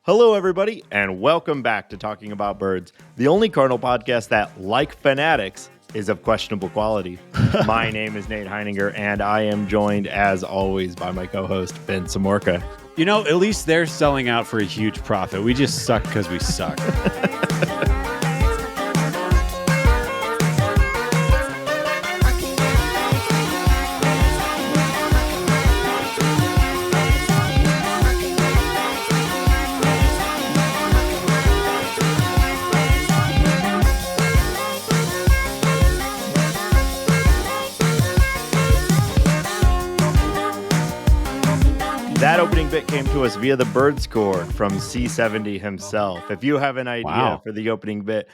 Hello, everybody, and welcome back to Talking About Birds, the only Cardinal podcast that, like fanatics, is of questionable quality. My name is Nate Heininger, and I am joined, as always, by my co-host, Ben Samorka. You know, at least they're selling out for a huge profit. We just suck because we suck. That opening bit came to us via the bird score from C70 himself. If you have an idea for the opening bit,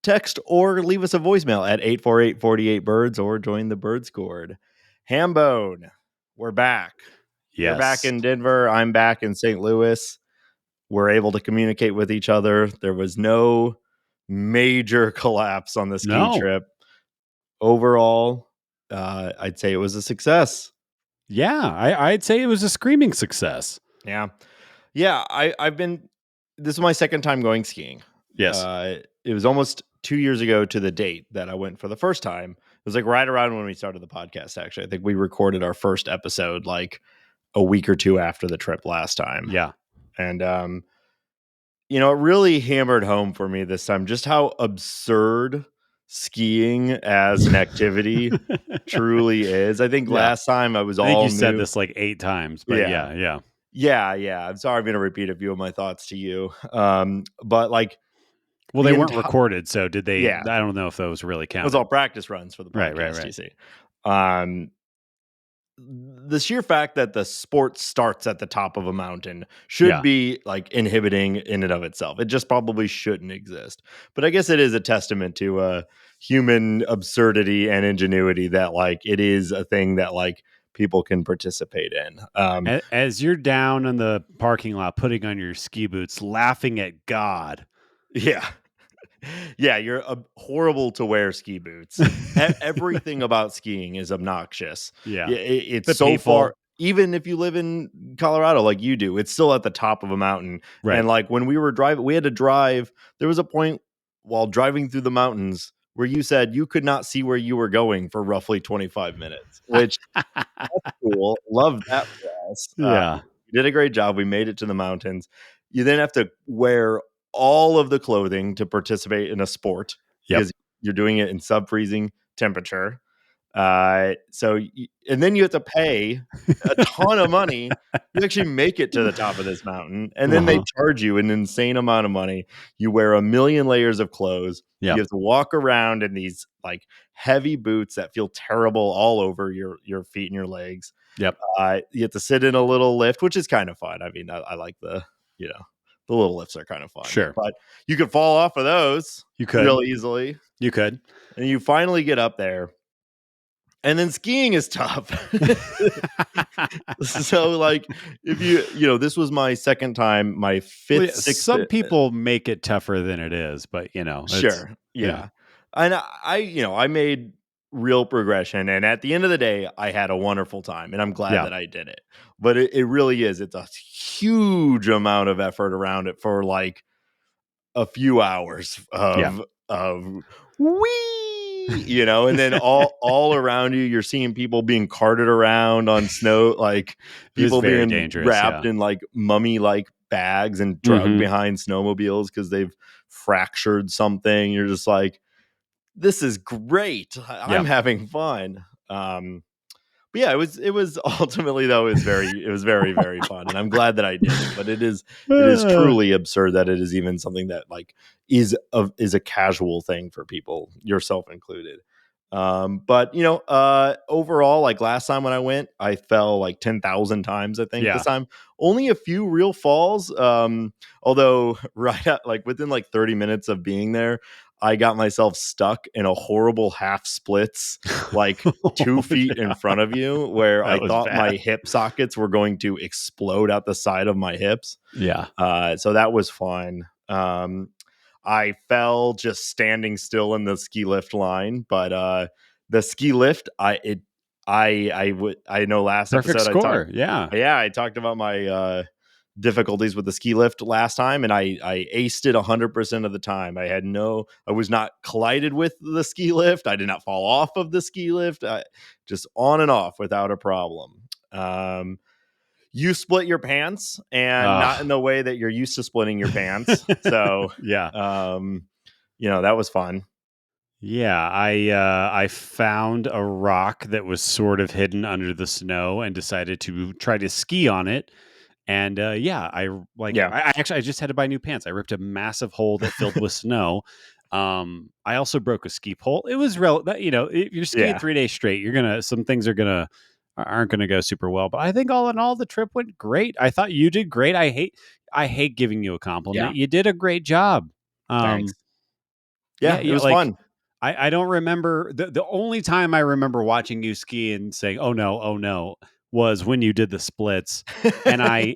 text or leave us a voicemail at 848-48-BIRDS or join the bird scored. Hambone, we're back. Yes. You're back in Denver. I'm back in St. Louis. We're able to communicate with each other. There was no major collapse on the ski trip. Overall, I'd say it was a success. Yeah, I'd say it was a screaming success. Yeah. I've been, this is my second time going skiing. Yes. It was almost 2 years ago to the date that I went for the first time. It was like right around when we started the podcast, actually. I think we recorded our first episode like a week or two after the trip last time. Yeah. And, it really hammered home for me this time just how absurd skiing as an activity truly is. I think last time I think you said this like 8 times, but yeah. I'm sorry I'm going to repeat a few of my thoughts to you. But like, well, they weren't recorded, so did they? Yeah. I don't know if those really count. It was all practice runs for the podcast, Right. you see. The sheer fact that the sport starts at the top of a mountain should be like inhibiting in and of itself. It just probably shouldn't exist. But I guess it is a testament to human absurdity and ingenuity that like it is a thing that like people can participate in. As you're down in the parking lot, putting on your ski boots, laughing at God. Yeah. Yeah, you're horrible to wear ski boots. Everything about skiing is obnoxious. Yeah. It's so far. Even if you live in Colorado like you do, it's still at the top of a mountain. Right. And like when we were driving, we had to drive. There was a point while driving through the mountains where you said you could not see where you were going for roughly 25 minutes, which that's cool. Love that for us. Yeah. You did a great job. We made it to the mountains. You then have to wear all of the clothing to participate in a sport because you're doing it in sub-freezing temperature. And then you have to pay a ton of money to actually make it to the top of this mountain. And then they charge you an insane amount of money. You wear a million layers of clothes. You have to walk around in these like heavy boots that feel terrible all over your feet and your legs. Yep. You have to sit in a little lift, which is kind of fun. I mean, I like the little lifts are kind of fun. Sure. But you could fall off of those. You could. Real easily. You could. And you finally get up there. And then skiing is tough. So like if this was my second time, my fifth, sixth. Some people make it tougher than it is, but sure. Yeah. And I made real progression. And at the end of the day, I had a wonderful time and I'm glad that I did it. But it really is. It's a huge amount of effort around it for like a few hours of wee, and then all around you, you're seeing people being carted around on snow, like people being wrapped in like mummy-like bags and dragged behind snowmobiles because they've fractured something. You're just like, this is great. I'm having fun. But yeah, it was ultimately though, it was very, very fun. And I'm glad that I did it, but it is truly absurd that it is even something that like is a casual thing for people, yourself included. But overall, like last time when I went, I fell like 10,000 times, I think. This time, only a few real falls. Although within like 30 minutes of being there, I got myself stuck in a horrible half splits, like 2 feet in front of you, where I thought my hip sockets were going to explode out the side of my hips. Yeah. So that was fun. I fell just standing still in the ski lift line, but the ski lift, I know last perfect episode score. I talked about my difficulties with the ski lift last time, and I aced it 100% of the time. I was not collided with the ski lift. I did not fall off of the ski lift. Just on and off without a problem. You split your pants, and not in the way that you're used to splitting your pants. So yeah, that was fun. Yeah, I found a rock that was sort of hidden under the snow and decided to try to ski on it. And I actually I just had to buy new pants. I ripped a massive hole that filled with snow. I also broke a ski pole. It was if you're skiing 3 days straight, some things aren't gonna go super well. But I think all in all, the trip went great. I thought you did great. I hate giving you a compliment. Yeah. You did a great job. Thanks. Yeah, it was fun. I don't remember the only time I remember watching you ski and saying, oh no, was when you did the splits. And I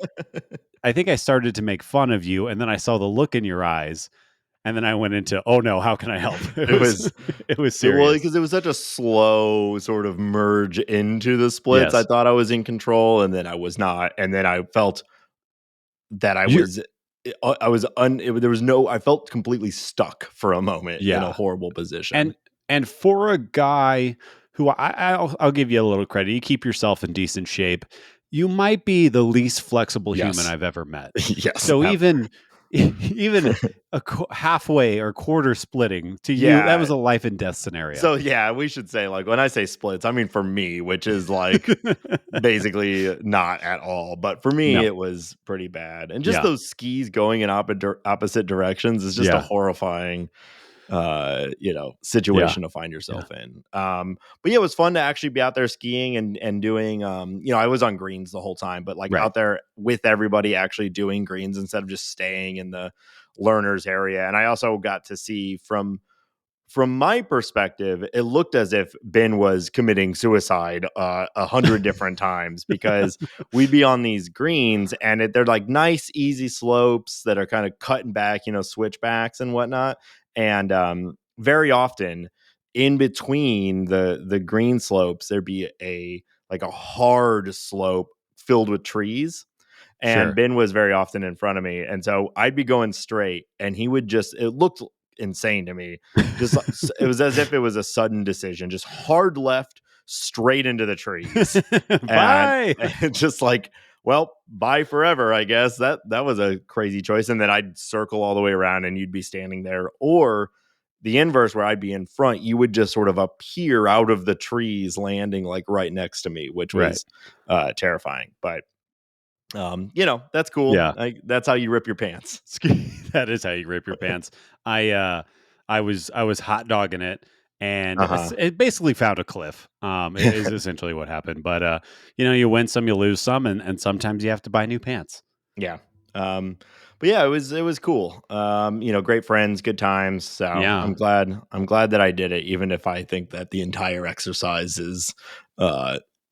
think I started to make fun of you, and then I saw the look in your eyes, and then I went into, oh no, how can I help? It was serious. Well, because it was such a slow sort of merge into the splits. Yes. I thought I was in control, and then I was not. And then I felt that I felt completely stuck for a moment in a horrible position. And for a guy who I'll give you a little credit, you keep yourself in decent shape. You might be the least flexible human I've ever met. Yes. So even a halfway or quarter splitting to you, that was a life and death scenario. So we should say, like, when I say splits, I mean for me, which is like basically not at all. But for me, it was pretty bad. And just those skis going in opposite directions is just a horrifying situation to find yourself in. But it was fun to actually be out there skiing and doing, I was on greens the whole time, but out there with everybody actually doing greens instead of just staying in the learners area. And I also got to see from my perspective, it looked as if Ben was committing suicide 100 different times, because we'd be on these greens and they're like nice, easy slopes that are kind of cutting back, switchbacks and whatnot. And very often in between the green slopes, there'd be a hard slope filled with trees. And Ben was very often in front of me. And so I'd be going straight and he would it looked insane to me. It was as if it was a sudden decision, just hard left straight into the trees. Bye. And just well, bye forever, I guess. That was a crazy choice. And then I'd circle all the way around and you'd be standing there. Or the inverse, where I'd be in front, you would just sort of appear out of the trees, landing right next to me, which was terrifying. But that's cool. Yeah. That's how you rip your pants. That is how you rip your pants. I was hot dogging it, and it basically found a cliff. It is essentially what happened. But you win some, you lose some, and sometimes you have to buy new pants. Yeah. But it was cool. Great friends, good times. So I'm glad that I did it, even if I think that the entire exercise is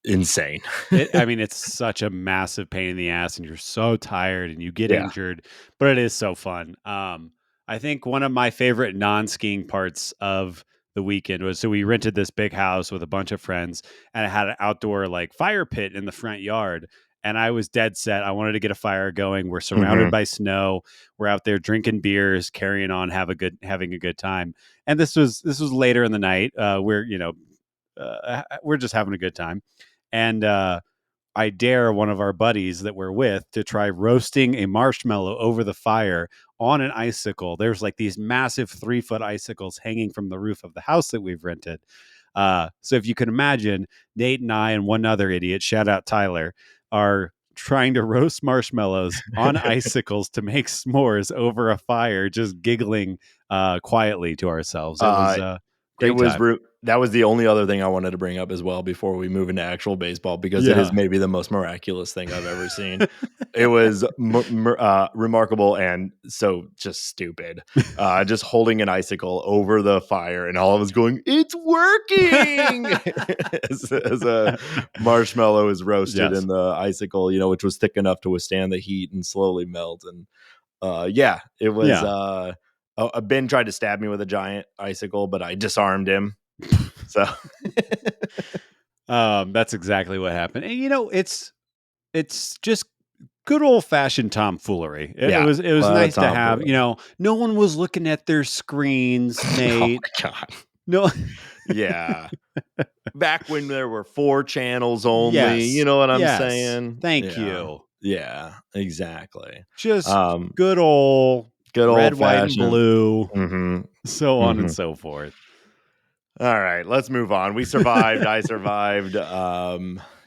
insane. It's such a massive pain in the ass, and you're so tired and you get injured, but it is so fun. I think one of my favorite non-skiing parts of the weekend was, so we rented this big house with a bunch of friends, and it had an outdoor fire pit in the front yard. And I was dead set. I wanted to get a fire going. We're surrounded by snow. We're out there drinking beers, carrying on, having a good time. And this was later in the night. We're just having a good time. And I dare one of our buddies that we're with to try roasting a marshmallow over the fire on an icicle. There's these massive 3-foot icicles hanging from the roof of the house that we've rented. So if you can imagine, Nate and I and one other idiot, shout out Tyler, are trying to roast marshmallows on icicles to make s'mores over a fire, just giggling quietly to ourselves. It was great time. That was the only other thing I wanted to bring up as well before we move into actual baseball, because it is maybe the most miraculous thing I've ever seen. It was remarkable and so just stupid. Just holding an icicle over the fire and all of us going, "It's working!" as a marshmallow is roasted in the icicle, which was thick enough to withstand the heat and slowly melt. And it was. Ben tried to stab me with a giant icicle, but I disarmed him. So that's exactly what happened. And it's just good old fashioned tomfoolery. It was nice to have, no one was looking at their screens, Nate. Oh my God. No. Yeah. Back when there were 4 channels only, you know what I'm saying? Thank you. Yeah, exactly. Just good old red, white, and blue, so on and so forth. All right, let's move on. We survived. I survived.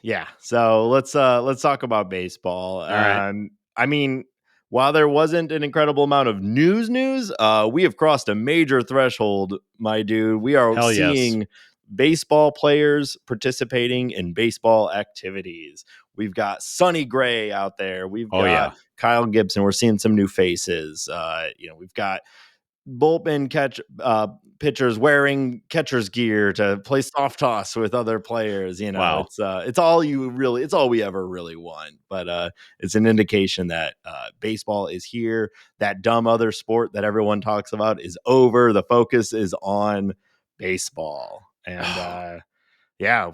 Yeah. So let's talk about baseball. All right. I mean, while there wasn't an incredible amount of news, we have crossed a major threshold, my dude. We are seeing baseball players participating in baseball activities. We've got Sonny Gray out there. We've got Kyle Gibson. We're seeing some new faces. We've got bullpen pitchers wearing catcher's gear to play soft toss with other players. It's all we ever really want. But it's an indication that baseball is here. That dumb other sport that everyone talks about is over. The focus is on baseball. And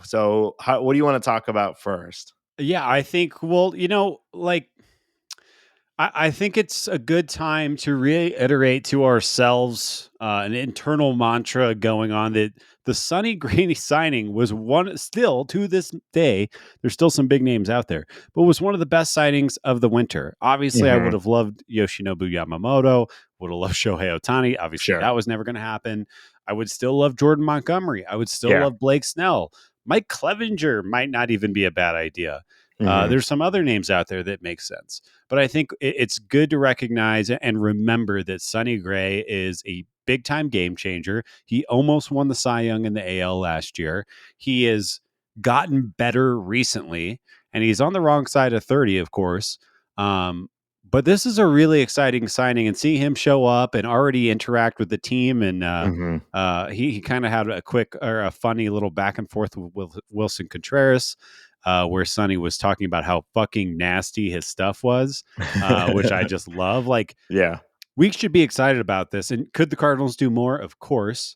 so what do you want to talk about first? Yeah, I think, I think it's a good time to reiterate to ourselves an internal mantra going on that the Sonny Gray signing was still to this day, there's still some big names out there, but was one of the best signings of the winter. Obviously, I would have loved Yoshinobu Yamamoto, would have loved Shohei Ohtani. Obviously, that was never going to happen. I would still love Jordan Montgomery. I would still love Blake Snell. Mike Clevenger might not even be a bad idea. There's some other names out there that make sense. But I think it's good to recognize and remember that Sonny Gray is a big-time game changer. He almost won the Cy Young in the AL last year. He has gotten better recently, and he's on the wrong side of 30, of course. But this is a really exciting signing, and see him show up and already interact with the team. And he kind of had a funny little back and forth with Wilson Contreras, where Sonny was talking about how fucking nasty his stuff was, which I just love. We should be excited about this. And could the Cardinals do more? Of course.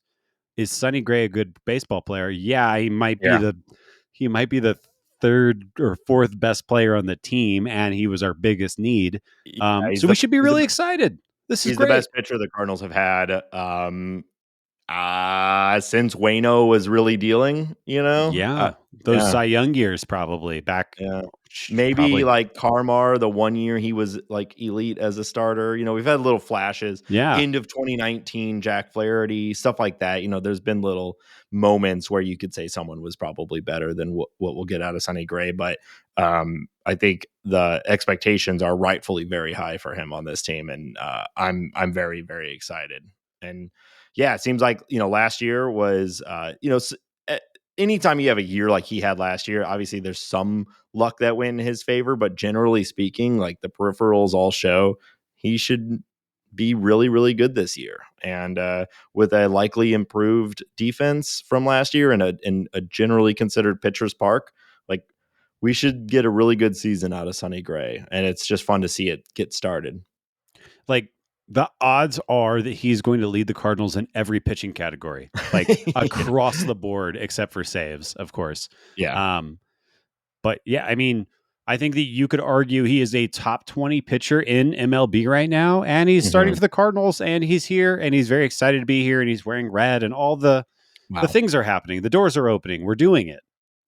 Is Sonny Gray a good baseball player? Yeah, he might be the third or fourth best player on the team, and he was our biggest need. So we should be really excited. This is great. He's the best pitcher the Cardinals have had since Waino was really dealing, those Cy Young years probably back. Maybe like Carmar, the 1 year he was like elite as a starter. We've had little flashes. End of 2019, Jack Flaherty, stuff like that. There's been little moments where you could say someone was probably better than what we'll get out of Sonny Gray. But I think the expectations are rightfully very high for him on this team, and I'm very, very excited. And yeah, it seems like last year was anytime you have a year like he had last year, obviously there's some luck that went in his favor, but generally speaking, like the peripherals all show he should be really, really good this year. And with a likely improved defense from last year and a generally considered pitcher's park, like we should get a really good season out of Sonny Gray. And it's just fun to see it get started. Like, the odds are that he's going to lead the Cardinals in every pitching category, like across the board, except for saves, of course. Yeah. But yeah, I mean, I think that you could argue he is a top 20 pitcher in MLB right now, and he's starting for the Cardinals, and he's here, and he's very excited to be here, and he's wearing red, and all the things are happening. The doors are opening. We're doing it.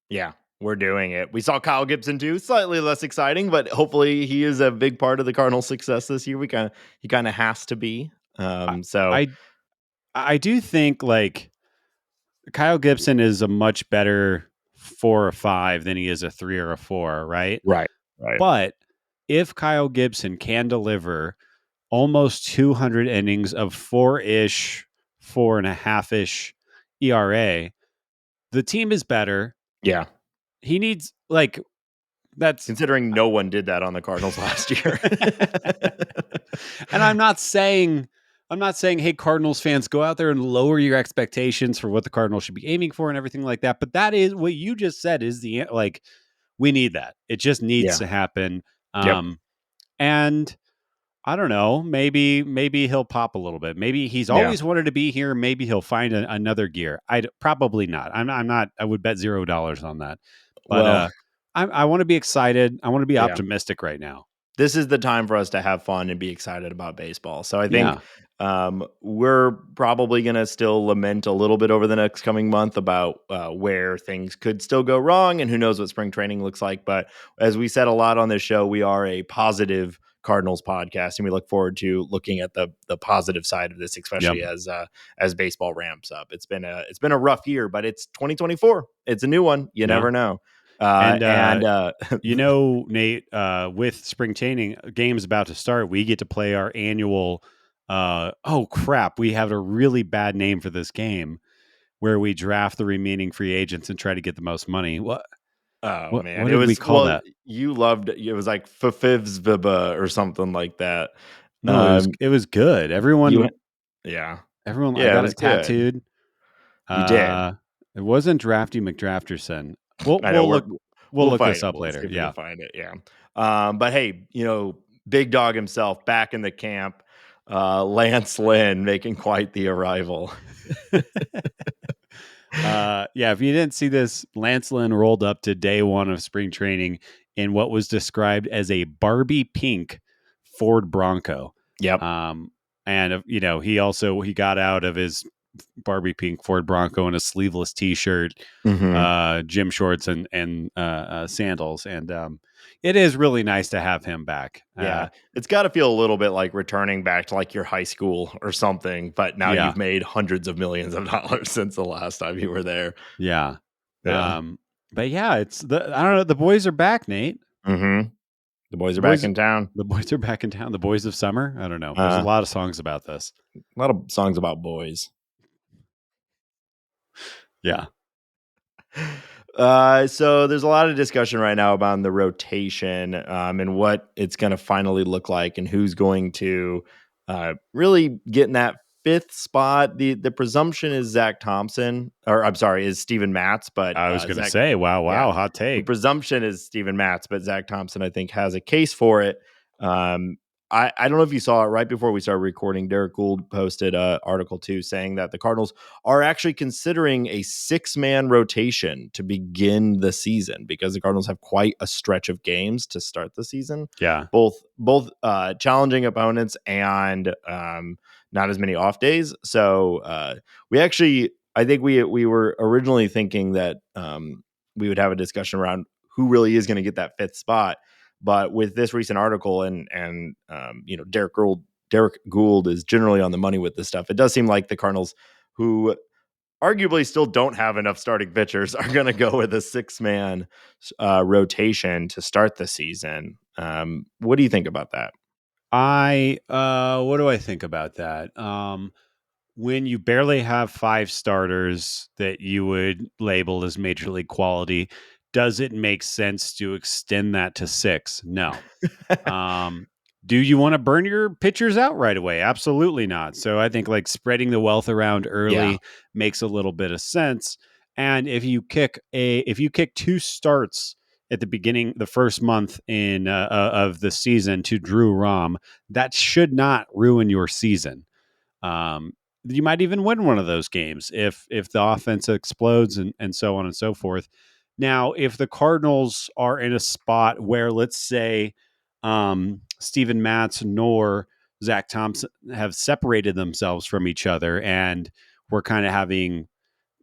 Yeah. We're doing it. We saw Kyle Gibson too, slightly less exciting, but hopefully he is a big part of the Cardinals' success this year. He kind of has to be. So I do think like Kyle Gibson is a much better 4 or 5 than he is a 3 or a 4, right? Right. But if Kyle Gibson can deliver almost 200 innings of 4-ish, 4.5-ish ERA, the team is better. Yeah. He needs that's considering no one did that on the Cardinals last year. And I'm not saying, hey, Cardinals fans, go out there and lower your expectations for what the Cardinals should be aiming for and everything like that. But that is what you just said is we need that. It just needs to happen. And I don't know, maybe he'll pop a little bit. Maybe he's always wanted to be here. Maybe he'll find another gear. Probably not. I'm not. I would bet $0 on that. But I want to be excited. I want to be optimistic right now. this is the time for us to have fun and be excited about baseball. So I think we're probably going to still lament a little bit over the next coming month about where things could still go wrong and who knows what spring training looks like. But as we said a lot on this show, we are a positive Cardinals podcast, and we look forward to looking at the positive side of this, especially as baseball ramps up. It's been a rough year, but it's 2024. It's a new one. You never know. You know, Nate, with spring training games about to start, we get to play our annual. Oh crap! We have a really bad name for this game, where we draft the remaining free agents and try to get the most money. What? Oh man, what did we call that? You loved it. It was like Fifivsviba or something like that. No, it was good. Everyone. I got it tattooed. You did. It wasn't Drafty McDrafterson. We'll look this up later. Yeah, find it. Yeah. But hey, big dog himself back in the camp. Lance Lynn making quite the arrival. If you didn't see this, Lance Lynn rolled up to day one of spring training in what was described as a Barbie pink Ford Bronco. Yep. And he got out of his Barbie pink Ford Bronco in a sleeveless t-shirt, gym shorts and sandals. And it is really nice to have him back. Yeah. It's got to feel a little bit like returning back to like your high school or something, but now you've made hundreds of millions of dollars since the last time you were there. Yeah. But yeah, I don't know. The boys are back, Nate. The boys are back in town. The boys are back in town. The boys of summer. I don't know. There's a lot of songs about this. A lot of songs about boys. Yeah. So there's a lot of discussion right now about the rotation and what it's going to finally look like and who's going to really get in that fifth spot. The presumption is Zach Thompson, or I'm sorry, is Steven Matz. But I was going to say, wow, hot take. The presumption is Steven Matz, but Zach Thompson, I think, has a case for it. I don't know if you saw it right before we started recording. Derek Gould posted an article too saying that the Cardinals are actually considering a 6-man rotation to begin the season because the Cardinals have quite a stretch of games to start the season. Yeah, both challenging opponents and not as many off days. So I think we were originally thinking that we would have a discussion around who really is going to get that fifth spot. But with this recent article and Derek Gould is generally on the money with this stuff. It does seem like the Cardinals, who arguably still don't have enough starting pitchers, are going to go with a 6-man rotation to start the season. What do you think about that? What do I think about that? When you barely have 5 starters that you would label as major league quality, does it make sense to extend that to 6? No. Do you want to burn your pitchers out right away? Absolutely not. So I think like spreading the wealth around early makes a little bit of sense. And if you kick 2 starts at the beginning, the first month of the season to Drew Rom, that should not ruin your season. You might even win one of those games if the offense explodes and so on and so forth. Now, if the Cardinals are in a spot where, let's say, Steven Matz nor Zach Thompson have separated themselves from each other, and we're kind of having,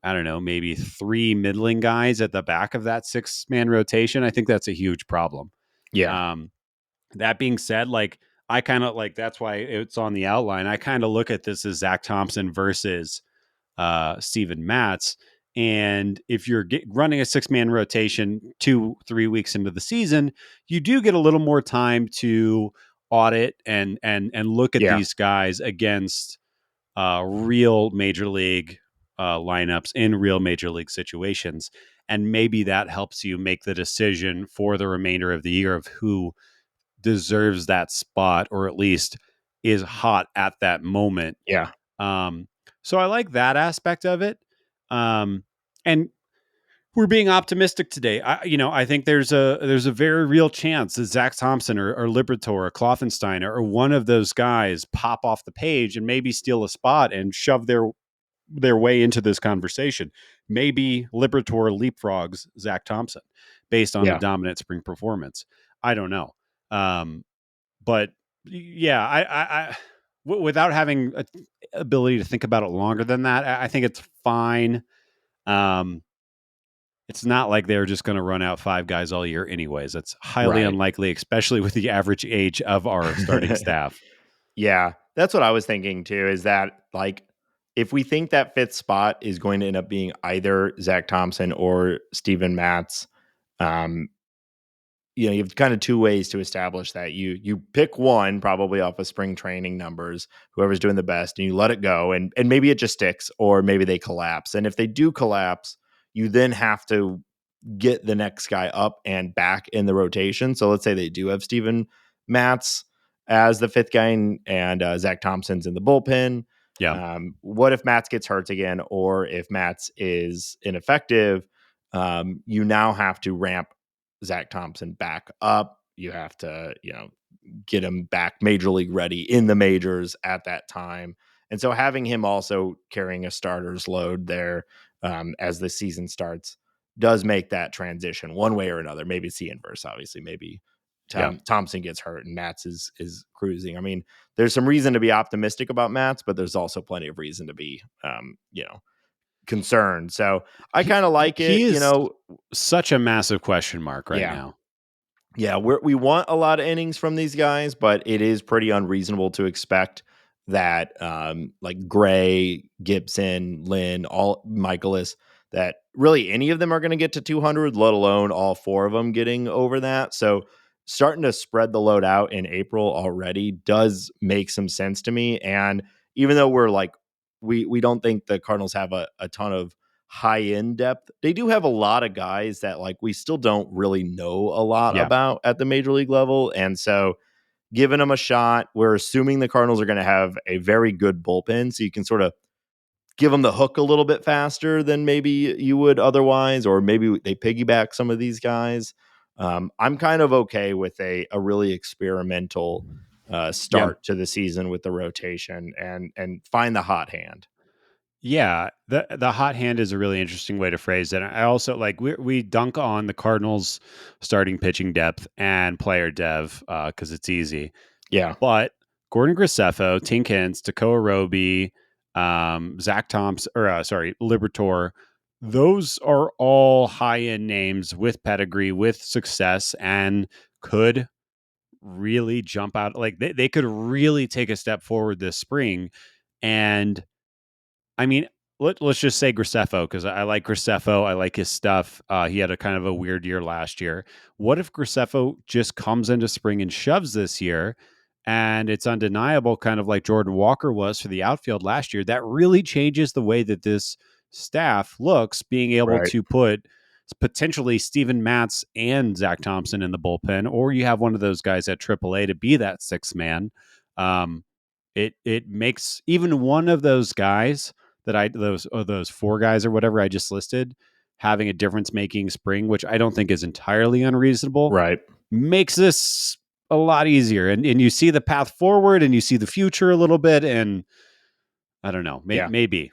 I don't know, maybe 3 middling guys at the back of that 6-man rotation, I think that's a huge problem. Yeah. That being said, like, I kind of like, that's why it's on the outline. I kind of look at this as Zach Thompson versus Steven Matz. And if you're running a 6-man rotation 2-3 weeks into the season, you do get a little more time to audit and look at these guys against real major league lineups in real major league situations. And maybe that helps you make the decision for the remainder of the year of who deserves that spot, or at least is hot at that moment. Yeah. So I like that aspect of it. And we're being optimistic today. I think there's a very real chance that Zach Thompson or Liberatore or Klopfenstein or one of those guys pop off the page and maybe steal a spot and shove their way into this conversation. Maybe Liberatore leapfrogs Zach Thompson based on a dominant spring performance. I don't know. But yeah, without having a ability to think about it longer than that, I think it's fine. It's not like they're just going to run out 5 guys all year anyways. That's highly Right. unlikely, especially with the average age of our starting staff. Yeah, that's what I was thinking too, is that like if we think that fifth spot is going to end up being either Zach Thompson or Steven Matz, um, you have kind of two ways to establish that. You pick one probably off of spring training numbers, whoever's doing the best, and you let it go, and maybe it just sticks, or maybe they collapse. And if they do collapse, you then have to get the next guy up and back in the rotation. So let's say they do have Steven Matz as the fifth guy, and Zach Thompson's in the bullpen. Yeah. What if Matz gets hurt again, or if Matz is ineffective? You now have to ramp Zach Thompson back up. You have to, get him back major league ready in the majors at that time. And so having him also carrying a starter's load there as the season starts does make that transition one way or another. Maybe it's the inverse, obviously. Maybe Thompson gets hurt and Matz is cruising. I mean, there's some reason to be optimistic about Matz, but there's also plenty of reason to be, concerned. So I kind of like it. He is such a massive question mark right now. Yeah, we want a lot of innings from these guys, but it is pretty unreasonable to expect that like Gray, Gibson, Lynn, all Michaelis, that really any of them are going to get to 200, let alone all 4 of them getting over that. So starting to spread the load out in April already does make some sense to me. And even though we're like, we don't think the Cardinals have a ton of high end depth, they do have a lot of guys that like we still don't really know a lot about at the major league level. And so giving them a shot, we're assuming the Cardinals are going to have a very good bullpen, so you can sort of give them the hook a little bit faster than maybe you would otherwise, or maybe they piggyback some of these guys. I'm kind of okay with a really experimental start to the season with the rotation and find the hot hand. Yeah, the hot hand is a really interesting way to phrase it. I also like we dunk on the Cardinals starting pitching depth and player dev because it's easy. Yeah, but Gordon Graceffo, Tink Hence, Tekoa Roby, Zach Thompson, Libertor, those are all high end names with pedigree, with success, and could really jump out. Like they could really take a step forward this spring. And I mean, let's just say Graceffo, because I like Graceffo. I like his stuff. He had a kind of a weird year last year. What if Graceffo just comes into spring and shoves this year? And it's undeniable, kind of like Jordan Walker was for the outfield last year. That really changes the way that this staff looks, being able to put potentially Steven Matz and Zach Thompson in the bullpen, or you have one of those guys at AAA to be that sixth man. It makes even one of those guys those 4 guys or whatever I just listed having a difference making spring, which I don't think is entirely unreasonable. Right. Makes this a lot easier. And you see the path forward and you see the future a little bit. And I don't know, maybe.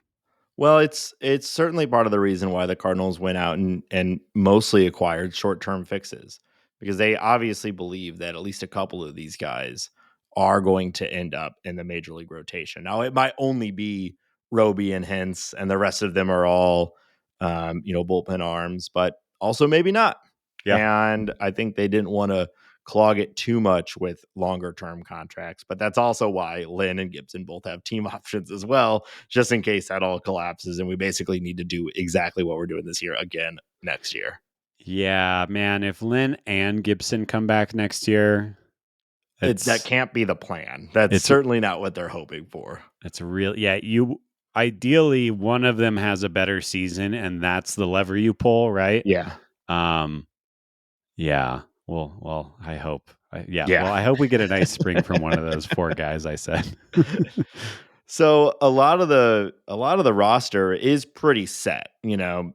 Well, it's certainly part of the reason why the Cardinals went out and mostly acquired short-term fixes, because they obviously believe that at least a couple of these guys are going to end up in the major league rotation. Now, it might only be Roby and Hence, and the rest of them are all, bullpen arms, but also maybe not. Yeah. And I think they didn't want to clog it too much with longer term contracts. But that's also why Lynn and Gibson both have team options as well, just in case that all collapses and we basically need to do exactly what we're doing this year again next year. Yeah, man. If Lynn and Gibson come back next year, that can't be the plan. That's certainly not what they're hoping for. It's ideally one of them has a better season, and that's the lever you pull, right? Yeah. Yeah. Well, I hope. Well, I hope we get a nice spring from one of those 4 guys I said. So a lot of the roster is pretty set.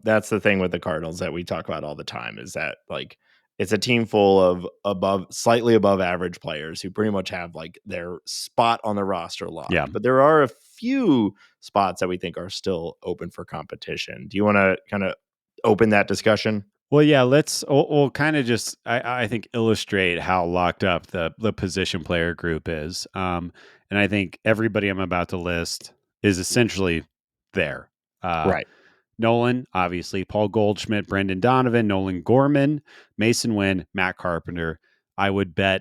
That's the thing with the Cardinals that we talk about all the time, is that like it's a team full of slightly above average players who pretty much have like their spot on the roster locked. Yeah. But there are a few spots that we think are still open for competition. Do you want to kind of open that discussion? Well, yeah, we'll kind of just, I think, illustrate how locked up the position player group is. And I think everybody I'm about to list is essentially there. Uh, Right. Nolan, obviously, Paul Goldschmidt, Brendan Donovan, Nolan Gorman, Mason Wynn, Matt Carpenter. I would bet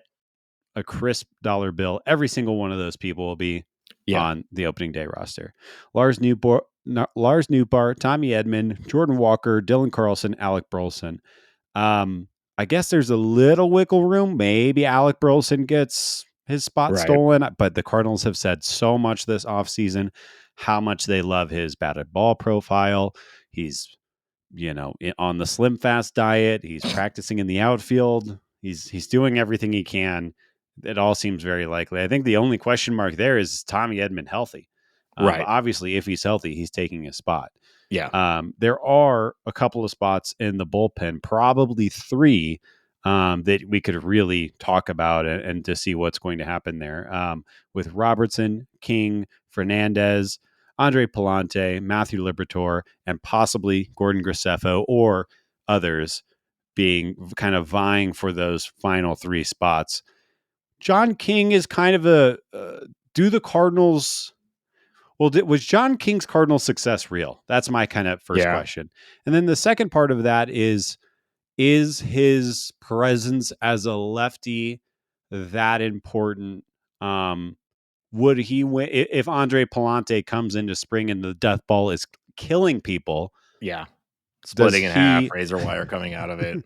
a crisp dollar bill every single one of those people will be on the opening day roster. Lars Newbar, Tommy Edman, Jordan Walker, Dylan Carlson, Alec Burleson. I guess there's a little wiggle room. Maybe Alec Burleson gets his spot stolen, but the Cardinals have said so much this offseason how much they love his batted ball profile. He's, on the slim fast diet. He's practicing in the outfield. He's doing everything he can. It all seems very likely. I think the only question mark there is Tommy Edman healthy. But obviously, if he's healthy, he's taking a spot. Yeah. There are a couple of spots in the bullpen, probably three, that we could really talk about and to see what's going to happen there. With Robertson, King, Fernandez, Andre Palante, Matthew Liberatore, and possibly Gordon Graceffo or others being kind of vying for those final three spots. John King is kind of do the Cardinals... Well, was John King's Cardinal success real? That's my kind of first question. And then the second part of that is his presence as a lefty that important? Would he win if Andre Palante comes into spring and the death ball is killing people? Yeah. Splitting in half, razor wire coming out of it.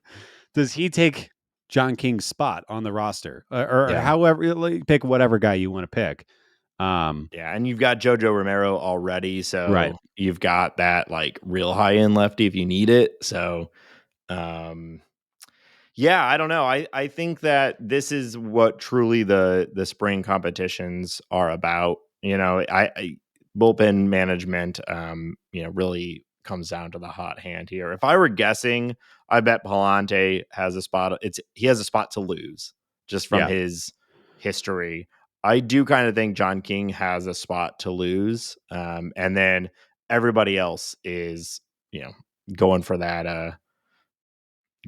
Does he take John King's spot on the roster? Or however, pick whatever guy you want to pick. And you've got Jojo Romero already, so you've got that like real high end lefty if you need it. So, I don't know. I think that this is what truly the spring competitions are about. I bullpen management, really comes down to the hot hand here. If I were guessing, I bet Palante has a spot. He has a spot to lose just from his history. I do kind of think John King has a spot to lose. And then everybody else is, going for that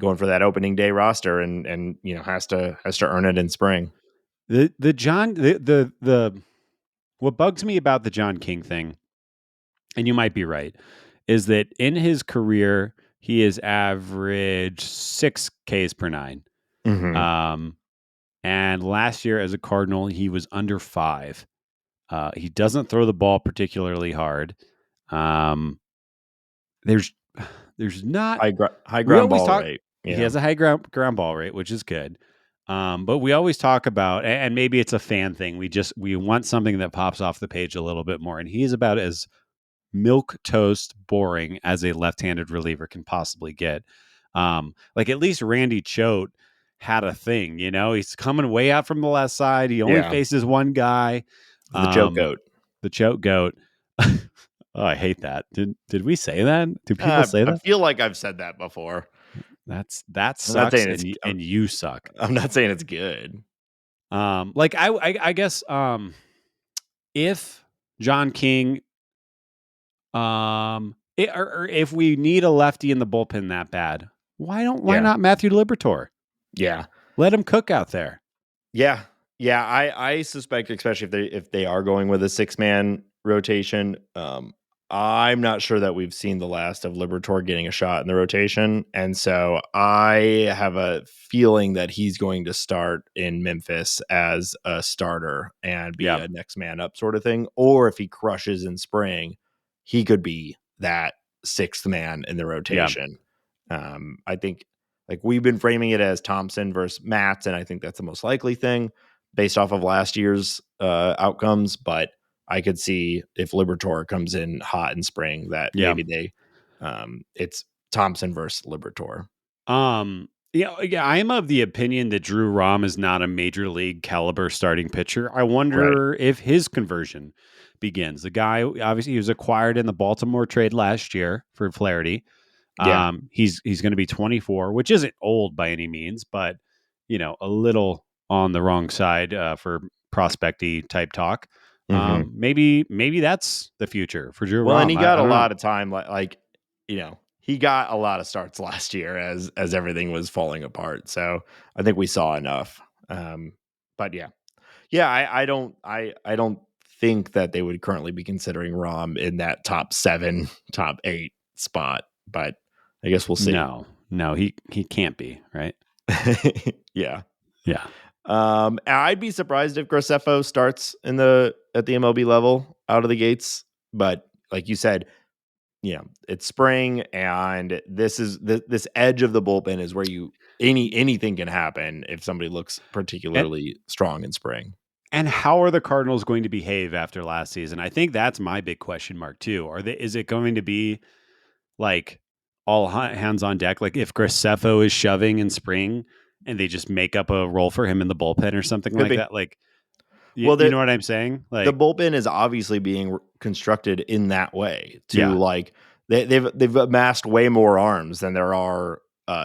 opening day roster and has to earn it in spring. What bugs me about the John King thing, and you might be right, is that in his career he has averaged 6 Ks per 9. Mm-hmm. And last year as a Cardinal, he was under 5. He doesn't throw the ball particularly hard. There's not high ground ball rate. He has a high ground ball rate, which is good. But we always talk about, and maybe it's a fan thing. We want something that pops off the page a little bit more. And he's about as milk toast boring as a left-handed reliever can possibly get. Like at least Randy Choate had a thing, he's coming way out from the left side. He only faces one guy. The Choate Goat. The Choate Goat. Oh, I hate that. Did we say that? Do people say that? I feel like I've said that before. That sucks, and you suck. I'm not saying it's good. Like I guess if John King, or if we need a lefty in the bullpen that bad, why not Matthew Liberatore? Yeah, let him cook out there. Yeah. I suspect, especially if they are going with a 6-man rotation, I'm not sure that we've seen the last of Liberatore getting a shot in the rotation. And so I have a feeling that he's going to start in Memphis as a starter and be a next man up sort of thing. Or if he crushes in spring, he could be that 6th man in the rotation. I think like we've been framing it as Thompson versus Matz, and I think that's the most likely thing based off of last year's outcomes. But I could see if Liberatore comes in hot in spring that maybe it's Thompson versus Liberatore. I am of the opinion that Drew Rom is not a major league caliber starting pitcher. I wonder if his conversion begins. The guy, obviously, he was acquired in the Baltimore trade last year for Flaherty. He's going to be 24, which isn't old by any means, but a little on the wrong side for prospecty type talk. Maybe that's the future for Drew Rom. And he got a lot of time. he got a lot of starts last year as everything was falling apart. So I think we saw enough. But yeah, I don't think that they would currently be considering Rom in that top 7, top 8 spot. But I guess we'll see. No, he can't be, right? Yeah. Yeah. I'd be surprised if Graceffo starts at the MLB level out of the gates, but like you said, it's spring, and this is this edge of the bullpen is where anything can happen if somebody looks particularly strong in spring. And how are the Cardinals going to behave after last season? I think that's my big question mark too. Is it going to be like all hands on deck? Like if Graceffo is shoving in spring and they just make up a role for him in the bullpen or something like that? Like, you know what I'm saying? Like the bullpen is obviously being constructed in that way to like they've amassed way more arms than there are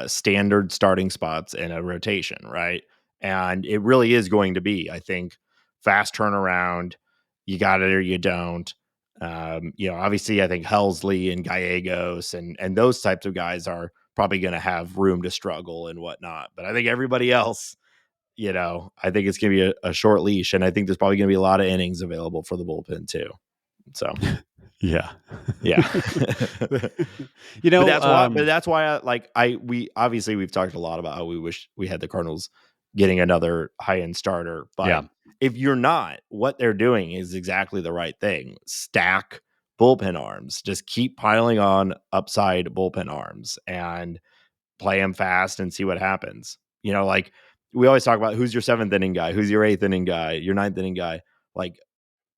standard starting spots in a rotation, right? And it really is going to be, I think, fast turnaround. You got it or you don't. Obviously, I think Helsley and Gallegos and those types of guys are probably going to have room to struggle and whatnot. But I think everybody else, I think it's going to be a short leash, and I think there's probably going to be a lot of innings available for the bullpen too. So, yeah. But that's why we've talked a lot about how we wish we had the Cardinals getting another high end starter. But if you're not, what they're doing is exactly the right thing. Stack bullpen arms. Just keep piling on upside bullpen arms and play them fast and see what happens. Like we always talk about who's your 7th inning guy, who's your 8th inning guy, your 9th inning guy. Like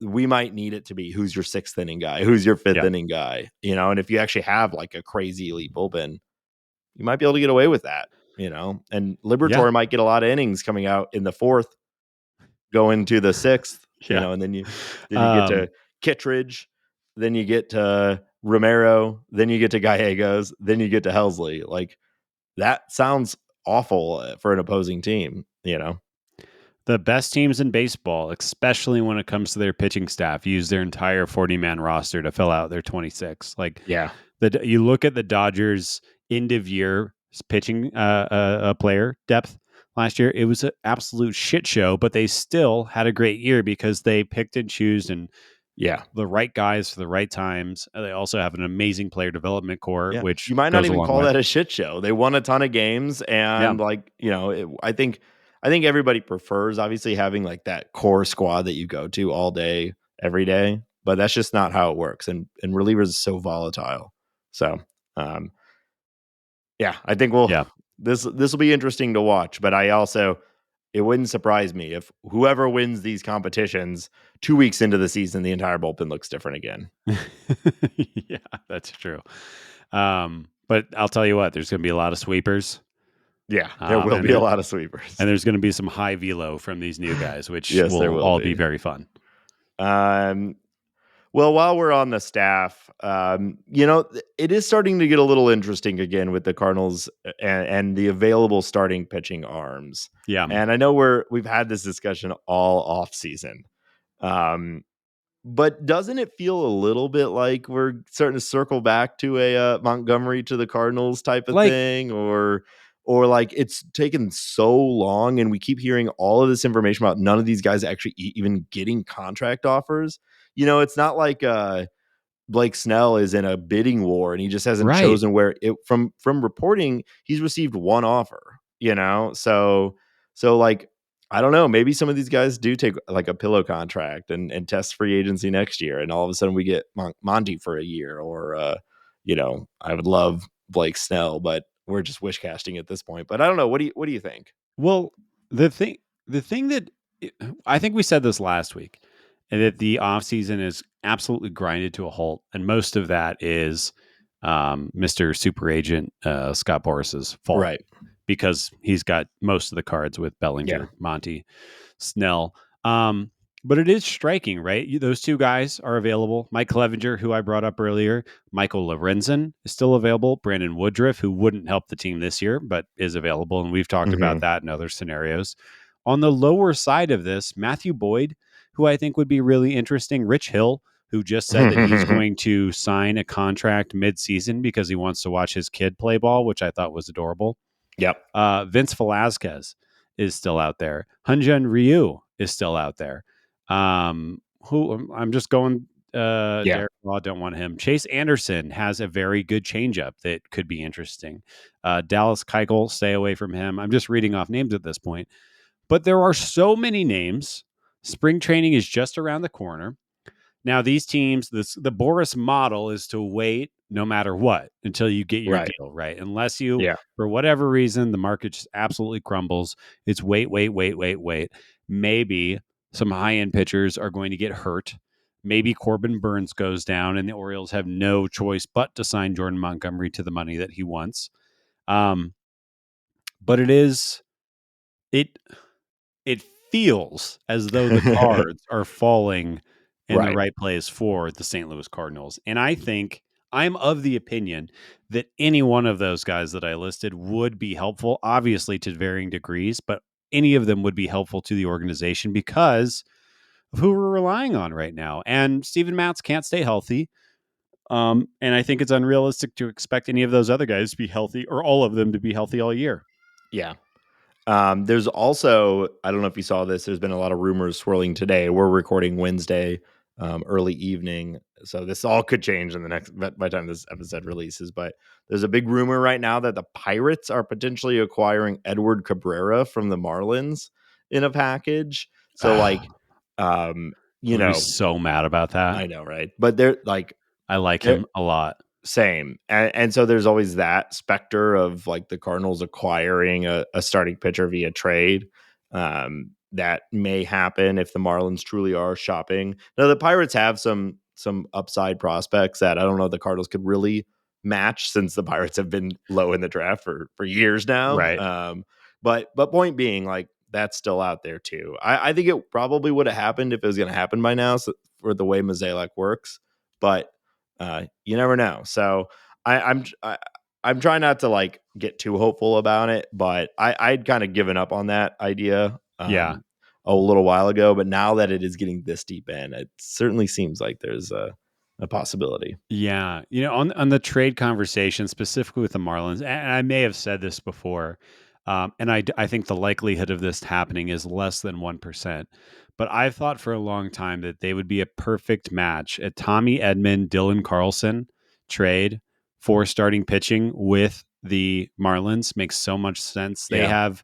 we might need it to be who's your 6th inning guy, who's your 5th inning guy, and if you actually have like a crazy elite bullpen, you might be able to get away with that, and Liberatore might get a lot of innings coming out in the 4th, going to the 6th, and then you get to Kittredge, then you get to Romero, then you get to Gallegos, then you get to Helsley. Like that sounds awful for an opposing team, The best teams in baseball, especially when it comes to their pitching staff, use their entire 40-man roster to fill out their 26. Like, you look at the Dodgers' end of year pitching player depth last year, it was an absolute shit show, but they still had a great year because they picked and chose and the right guys for the right times. They also have an amazing player development core, which you might not even call that a shit show. They won a ton of games, and I think everybody prefers obviously having like that core squad that you go to all day, every day, but that's just not how it works. And relievers is so volatile. So, I think this will be interesting to watch, but it wouldn't surprise me if whoever wins these competitions 2 weeks into the season, the entire bullpen looks different again. Yeah, that's true. But I'll tell you what, there's going to be a lot of sweepers. Yeah, there will be a lot of sweepers. And there's going to be some high velo from these new guys, which will all be very fun. Well, while we're on the staff, it is starting to get a little interesting again with the Cardinals and the available starting pitching arms. Yeah. And I know we've had this discussion all off season. But doesn't it feel a little bit like we're starting to circle back to a Montgomery to the Cardinals type of thing, or like it's taken so long and we keep hearing all of this information about none of these guys actually even getting contract offers? It's not like Blake Snell is in a bidding war and he just hasn't chosen where from reporting he's received one offer, so like, I don't know, maybe some of these guys do take like a pillow contract and test free agency next year, and all of a sudden we get Monty for a year, or I would love Blake Snell, but we're just wish casting at this point. But I don't know, what do you think? Well, the thing that I think we said this last week, and that the offseason is absolutely grinded to a halt. And most of that is Mr. Super Agent Scott Boris's fault. Right. Because he's got most of the cards with Bellinger, Monty, Snell. But it is striking, right? Those two guys are available. Mike Clevenger, who I brought up earlier. Michael Lorenzen is still available. Brandon Woodruff, who wouldn't help the team this year, but is available. And we've talked about that in other scenarios. On the lower side of this, Matthew Boyd, who I think would be really interesting. Rich Hill, who just said that he's going to sign a contract mid-season because he wants to watch his kid play ball, which I thought was adorable. Yep. Vince Velasquez is still out there. Hyunjin Ryu is still out there. Who I'm just going. Derek Law, don't want him. Chase Anderson has a very good changeup that could be interesting. Dallas Keuchel, stay away from him. I'm just reading off names at this point, but there are so many names. Spring training is just around the corner. Now, these teams, the Boris model is to wait no matter what until you get your deal, right? Unless you, for whatever reason, the market just absolutely crumbles. It's wait. Maybe some high-end pitchers are going to get hurt. Maybe Corbin Burns goes down and the Orioles have no choice but to sign Jordan Montgomery to the money that he wants. But it feels as though the cards are falling in the right place for the St. Louis Cardinals. And I think I'm of the opinion that any one of those guys that I listed would be helpful, obviously to varying degrees, but any of them would be helpful to the organization because of who we're relying on right now. And Steven Matz can't stay healthy. And I think it's unrealistic to expect any of those other guys to be healthy or all of them to be healthy all year. Yeah. There's also, I don't know if you saw this, there's been a lot of rumors swirling today. We're recording Wednesday, early evening. So this all could change in the next, by the time this episode releases. But there's a big rumor right now that the Pirates are potentially acquiring Edward Cabrera from the Marlins in a package. So you know, so mad about that. I know, right? But they're like, I like him a lot. Same. And so there's always that specter of like the Cardinals acquiring a starting pitcher via trade. That may happen if the Marlins truly are shopping. Now the Pirates have some upside prospects that I don't know the Cardinals could really match since the Pirates have been low in the draft for years now. Right. But point being, like, that's still out there too. I think it probably would have happened if it was going to happen by now, so, for the way Mozeliak works. But you never know. So I'm trying not to like get too hopeful about it, but I'd kind of given up on that idea a little while ago. But now that it is getting this deep in, it certainly seems like there's a possibility. Yeah. You know, on the trade conversation, specifically with the Marlins, and I may have said this before, and I think the likelihood of this happening is less than 1%. But I've thought for a long time that they would be a perfect match. A Tommy Edman, Dylan Carlson trade for starting pitching with the Marlins makes so much sense. They have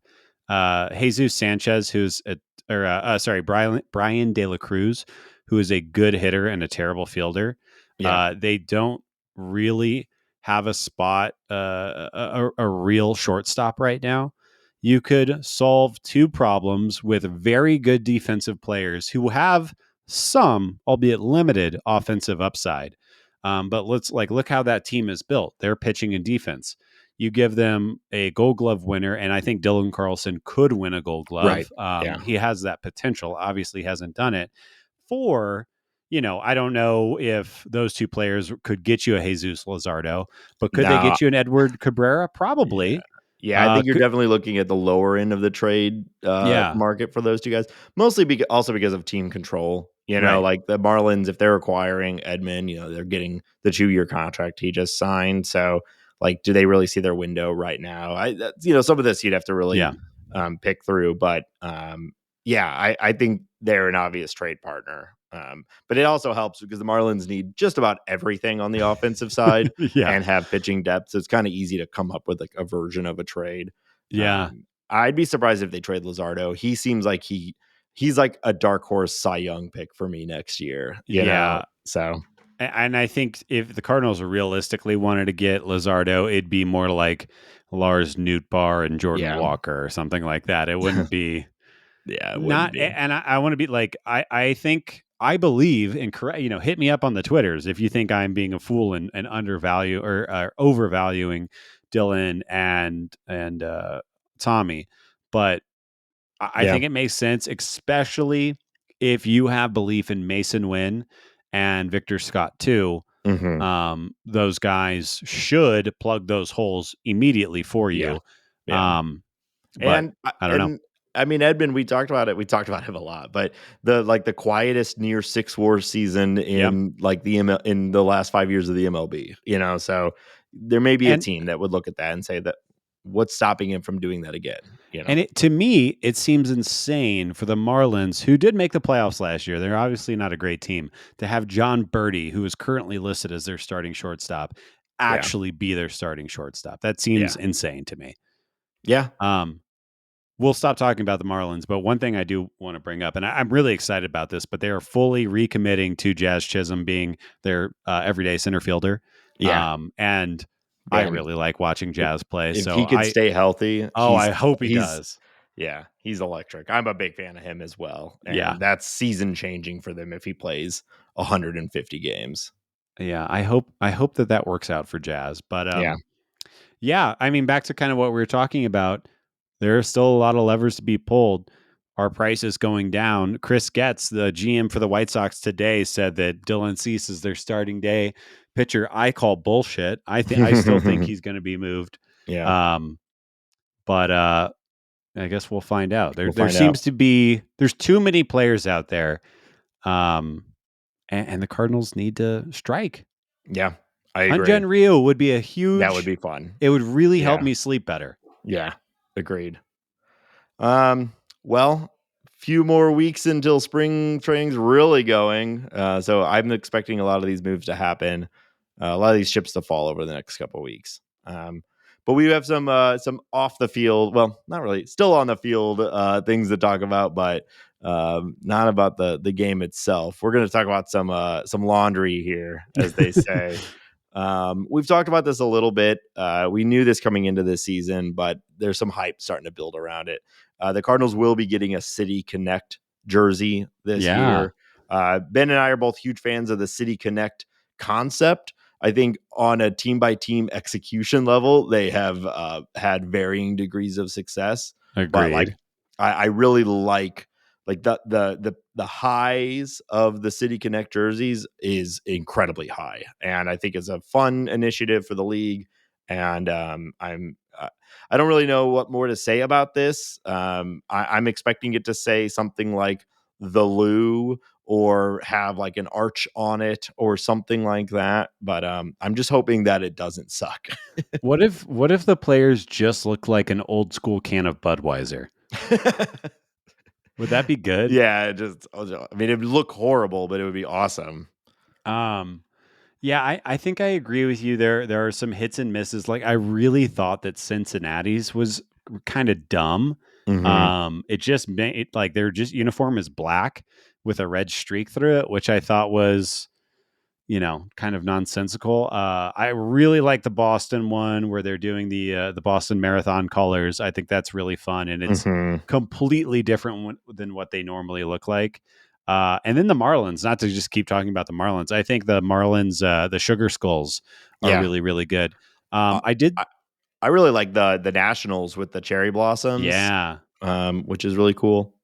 Jesus Sanchez, who's Brian De La Cruz, who is a good hitter and a terrible fielder. They don't really have a spot, a real shortstop right now. You could solve two problems with very good defensive players who have some, albeit limited, offensive upside. But look how that team is built. They're pitching and defense. You give them a Gold Glove winner, and I think Dylan Carlson could win a Gold Glove. He has that potential. Obviously, hasn't done it. I don't know if those two players could get you a Jesus Luzardo, but could they get you an Edward Cabrera? Probably. Yeah, I think you're definitely looking at the lower end of the trade market for those two guys, mostly because of team control. Like the Marlins, if they're acquiring Edman, they're getting the 2-year contract he just signed. So, like, do they really see their window right now? Some of this you'd have to really pick through. But I think they're an obvious trade partner. But it also helps because the Marlins need just about everything on the offensive side and have pitching depth. So it's kind of easy to come up with like a version of a trade. I'd be surprised if they trade Luzardo. He seems like he's like a dark horse Cy Young pick for me next year. You know? So. And I think if the Cardinals realistically wanted to get Luzardo, it'd be more like Lars Nootbaar and Jordan Walker or something like that. It wouldn't be. It wouldn't be. And I want to be like, I believe in correct, hit me up on the Twitters if you think I'm being a fool and undervalue or overvaluing Dylan and Tommy. But I think it makes sense, especially if you have belief in Mason Wynn and Victor Scott too. Mm-hmm. Those guys should plug those holes immediately for you. But I don't know. I mean, Edmund, we talked about it. We talked about him a lot, but the quietest near 6 WAR season in like the in the last 5 years of the MLB, so there may be a team that would look at that and say that what's stopping him from doing that again, And to me, it seems insane for the Marlins, who did make the playoffs last year. They're obviously not a great team, to have John Birdie, who is currently listed as their starting shortstop, actually be their starting shortstop. That seems insane to me. Yeah. We'll stop talking about the Marlins, but one thing I do want to bring up, and I'm really excited about this, but they are fully recommitting to Jazz Chisholm being their everyday center fielder. Yeah. And I really like watching Jazz play. If so he could stay healthy, I hope he does. Yeah, he's electric. I'm a big fan of him as well. And yeah, that's season changing for them if he plays 150 games. Yeah, I hope that works out for Jazz. But yeah, I mean, back to kind of what we were talking about. There are still a lot of levers to be pulled. Our price is going down. Chris Getz, the GM for the White Sox today, said that Dylan Cease is their starting day pitcher. I call bullshit. I still think he's going to be moved. Yeah. But I guess we'll find out. There seems to be there's too many players out there. And the Cardinals need to strike. Yeah, I agree. Hyun-Jin Ryu would be a huge. That would be fun. It would really help me sleep better. Yeah, agreed. Well, few more weeks until spring training's really going. So I'm expecting a lot of these moves to happen. A lot of these chips to fall over the next couple of weeks. But we have some off the field. Well, not really. Still on the field things to talk about, but not about the game itself. We're going to talk about some laundry here, as they say. We've talked about this a little bit. We knew this coming into this season, but there's some hype starting to build around it. The Cardinals will be getting a City Connect jersey this year. Ben and I are both huge fans of the City Connect concept. I think on a team by team execution level, they have had varying degrees of success. Agreed. But I really like the highs of the City Connect jerseys is incredibly high, and I think it's a fun initiative for the league. And I don't really know what more to say about this. I'm expecting it to say something like the Lou or have like an arch on it or something like that. But I'm just hoping that it doesn't suck. What if the players just look like an old school can of Budweiser? Would that be good? Yeah, I mean, it would look horrible, but it would be awesome. Yeah, I think I agree with you. There are some hits and misses. Like I really thought that Cincinnati's was kind of dumb. Mm-hmm. It just made like their just uniform is black with a red streak through it, which I thought was, kind of nonsensical. I really like the Boston one where they're doing the Boston Marathon colors. I think that's really fun, and it's completely different than what they normally look like. And then the Marlins, not to just keep talking about the Marlins. I think the Marlins, the Sugar Skulls are really, really good. I really like the Nationals with the cherry blossoms. Yeah. Which is really cool.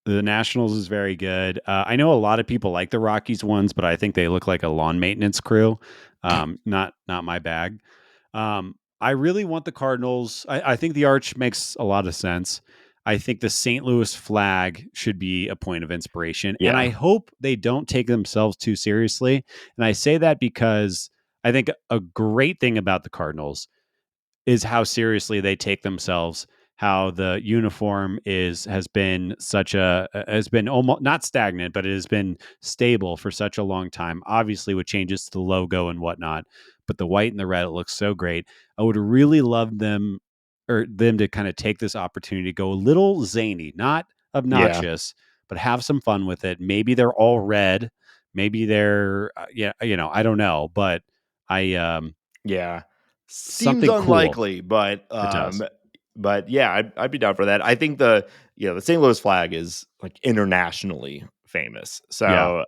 The Nationals is very good. I know a lot of people like the Rockies ones, but I think they look like a lawn maintenance crew. Not my bag. I really want the Cardinals. I think the arch makes a lot of sense. I think the St. Louis flag should be a point of inspiration. Yeah. And I hope they don't take themselves too seriously. And I say that because I think a great thing about the Cardinals is how seriously they take themselves, how the uniform has been almost not stagnant, but it has been stable for such a long time, obviously with changes to the logo and whatnot. But the white and the red, it looks so great. I would really love them to kind of take this opportunity to go a little zany, not obnoxious, but have some fun with it. Maybe they're all red. Maybe they're, I don't know, but seems something unlikely, cool. but yeah, I'd be down for that. I think the St. Louis flag is like internationally famous, so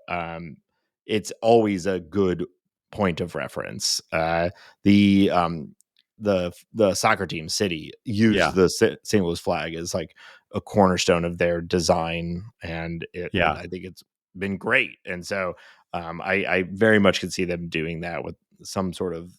it's always a good point of reference. The soccer team City used the St. Louis flag as like a cornerstone of their design, and I think it's been great. And so I very much could see them doing that with some sort of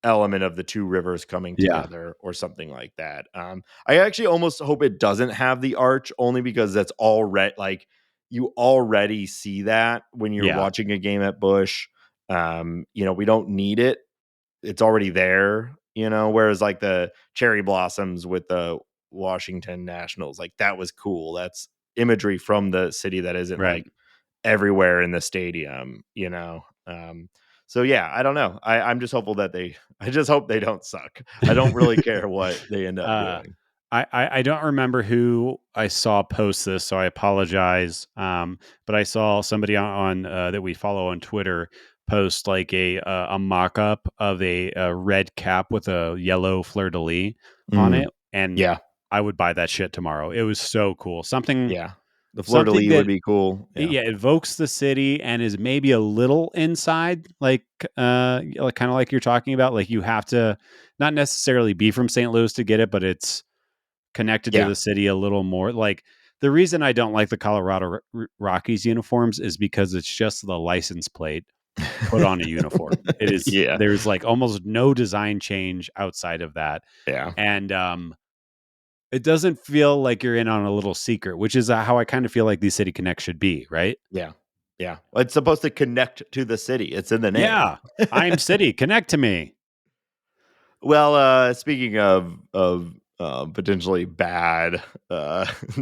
element of the two rivers coming Yeah. together or something like that. I actually almost hope it doesn't have the arch, only because that's already like you already see that when you're watching a game at Busch. We don't need it. It's already there, whereas like the cherry blossoms with the Washington Nationals, like that was cool. That's imagery from the city that isn't Right. like everywhere in the stadium, so yeah, I don't know. I'm just hopeful that I just hope they don't suck. I don't really care what they end up doing. I don't remember who I saw post this, so I apologize. But I saw somebody on that we follow on Twitter post like a mock-up of a red cap with a yellow fleur-de-lis on it, and Yeah, I would buy that shit tomorrow. It was so cool. Something the fleur-de-lis that would be cool. evokes the city and is maybe a little inside, like kind of like you're talking about. Like you have to not necessarily be from St. Louis to get it, but it's connected to the city a little more. Like the reason I don't like the Colorado Rockies uniforms is because it's just the license plate put on a uniform. It is there's like almost no design change outside of that. Yeah. And it doesn't feel like you're in on a little secret, which is how I kind of feel like these City Connects should be, right? Yeah. Yeah. Well, it's supposed to connect to the city. It's in the name. Yeah. I'm City. Connect to me. Well, speaking of potentially bad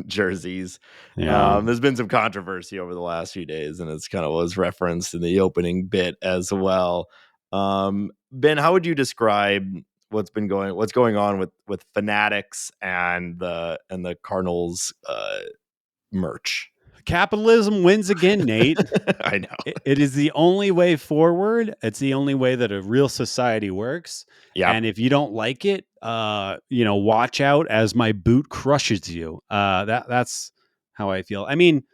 jerseys, there's been some controversy over the last few days, and it's kind of was referenced in the opening bit as well. Ben, how would you describe what's going on with Fanatics and the Cardinals merch? Capitalism wins again, Nate. I know. It is the only way forward. It's the only way that a real society works. Yeah. And if you don't like it, watch out as my boot crushes you. That's how I feel. I mean,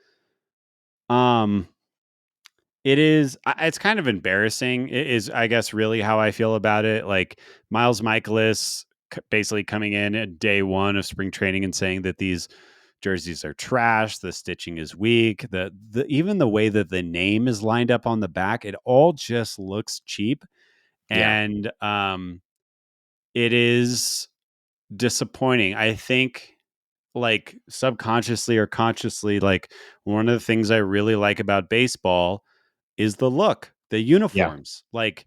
it's kind of embarrassing. It is, I guess, really how I feel about it. Like Miles Michaelis basically coming in at day one of spring training and saying that these jerseys are trash, the stitching is weak, the even the way that the name is lined up on the back, it all just looks cheap. And it is disappointing. I think like subconsciously or consciously, like one of the things I really like about baseball is the look, the uniforms. Like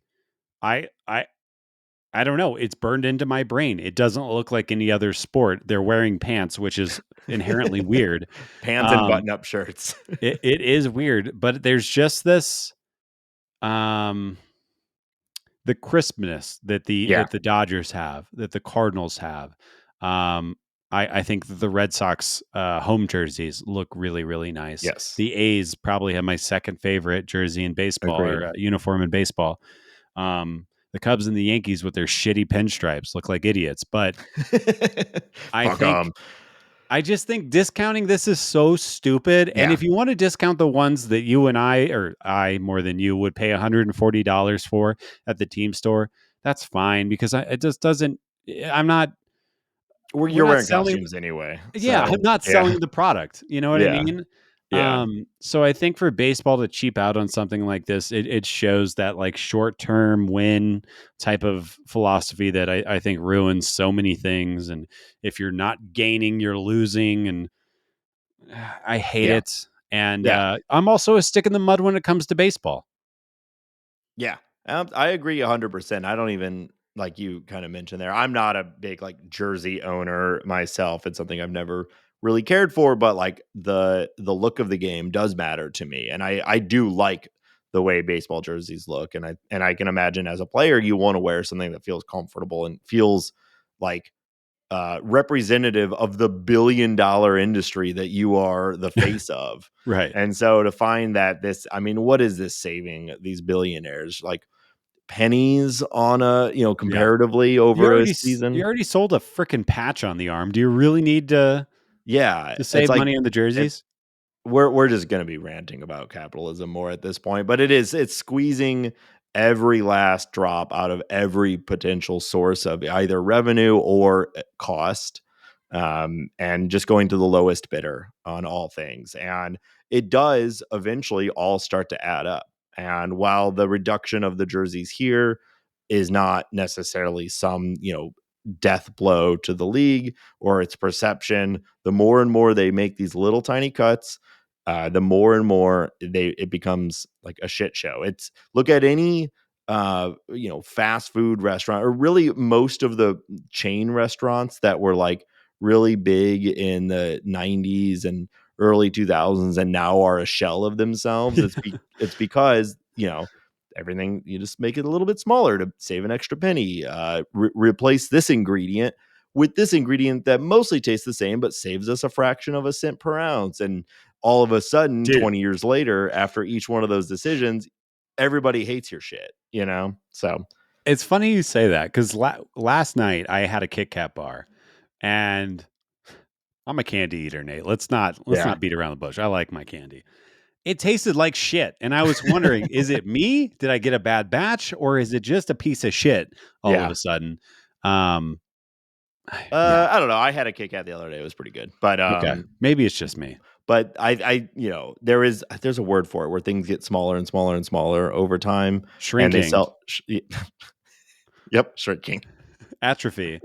I don't know. It's burned into my brain. It doesn't look like any other sport. They're wearing pants, which is inherently weird. Pants and button-up shirts. It is weird, but there's just this, the crispness that the Dodgers have, that the Cardinals have. I think that the Red Sox home jerseys look really, really nice. Yes. The A's probably have my second favorite jersey in baseball. Agreed. Or uniform in baseball. The Cubs and the Yankees with their shitty pinstripes look like idiots, but I just think discounting this is so stupid. Yeah. And if you want to discount the ones that you and I more than you would pay $140 for at the team store, that's fine, because it just doesn't. I'm not. You're wearing costumes anyway. Yeah, so, I'm not selling the product. You know what I mean? Yeah. So I think for baseball to cheap out on something like this, it shows that like short-term win type of philosophy that I think ruins so many things. And if you're not gaining, you're losing. And I hate it. And I'm also a stick in the mud when it comes to baseball. Yeah, I agree 100%. I don't even, like you kind of mentioned there, I'm not a big like jersey owner myself. It's something I've never really cared for, but like the look of the game does matter to me, and I do like the way baseball jerseys look, and I can imagine as a player you want to wear something that feels comfortable and feels like representative of the billion-dollar industry that you are the face of. Right. And so to find that what is this saving these billionaires? Like pennies on comparatively over a season? You already sold a freaking patch on the arm. Do you really need to save money on the jerseys? We're just going to be ranting about capitalism more at this point, but it's squeezing every last drop out of every potential source of either revenue or cost, and just going to the lowest bidder on all things. And it does eventually all start to add up. And while the reduction of the jerseys here is not necessarily some, death blow to the league or its perception. The more and more they make these little tiny cuts, the more and more it becomes like a shit show. It's look at any fast food restaurant, or really most of the chain restaurants that were like really big in the 90s and early 2000s and now are a shell of themselves. It's because, everything, you just make it a little bit smaller to save an extra penny, replace this ingredient with this ingredient that mostly tastes the same but saves us a fraction of a cent per ounce. And all of a sudden, 20 years later, after each one of those decisions, everybody hates your shit, So it's funny you say that, because last night I had a Kit Kat bar, and I'm a candy eater, Nate. Let's not beat around the bush. I like my candy. It tasted like shit, and I was wondering, is it me? Did I get a bad batch, or is it just a piece of shit all of a sudden? I don't know. I had a Kit Kat the other day. It was pretty good, but okay. Maybe it's just me. But there's a word for it where things get smaller and smaller and smaller over time. Shrinking. And they sell. Yep, shrinking. Atrophy.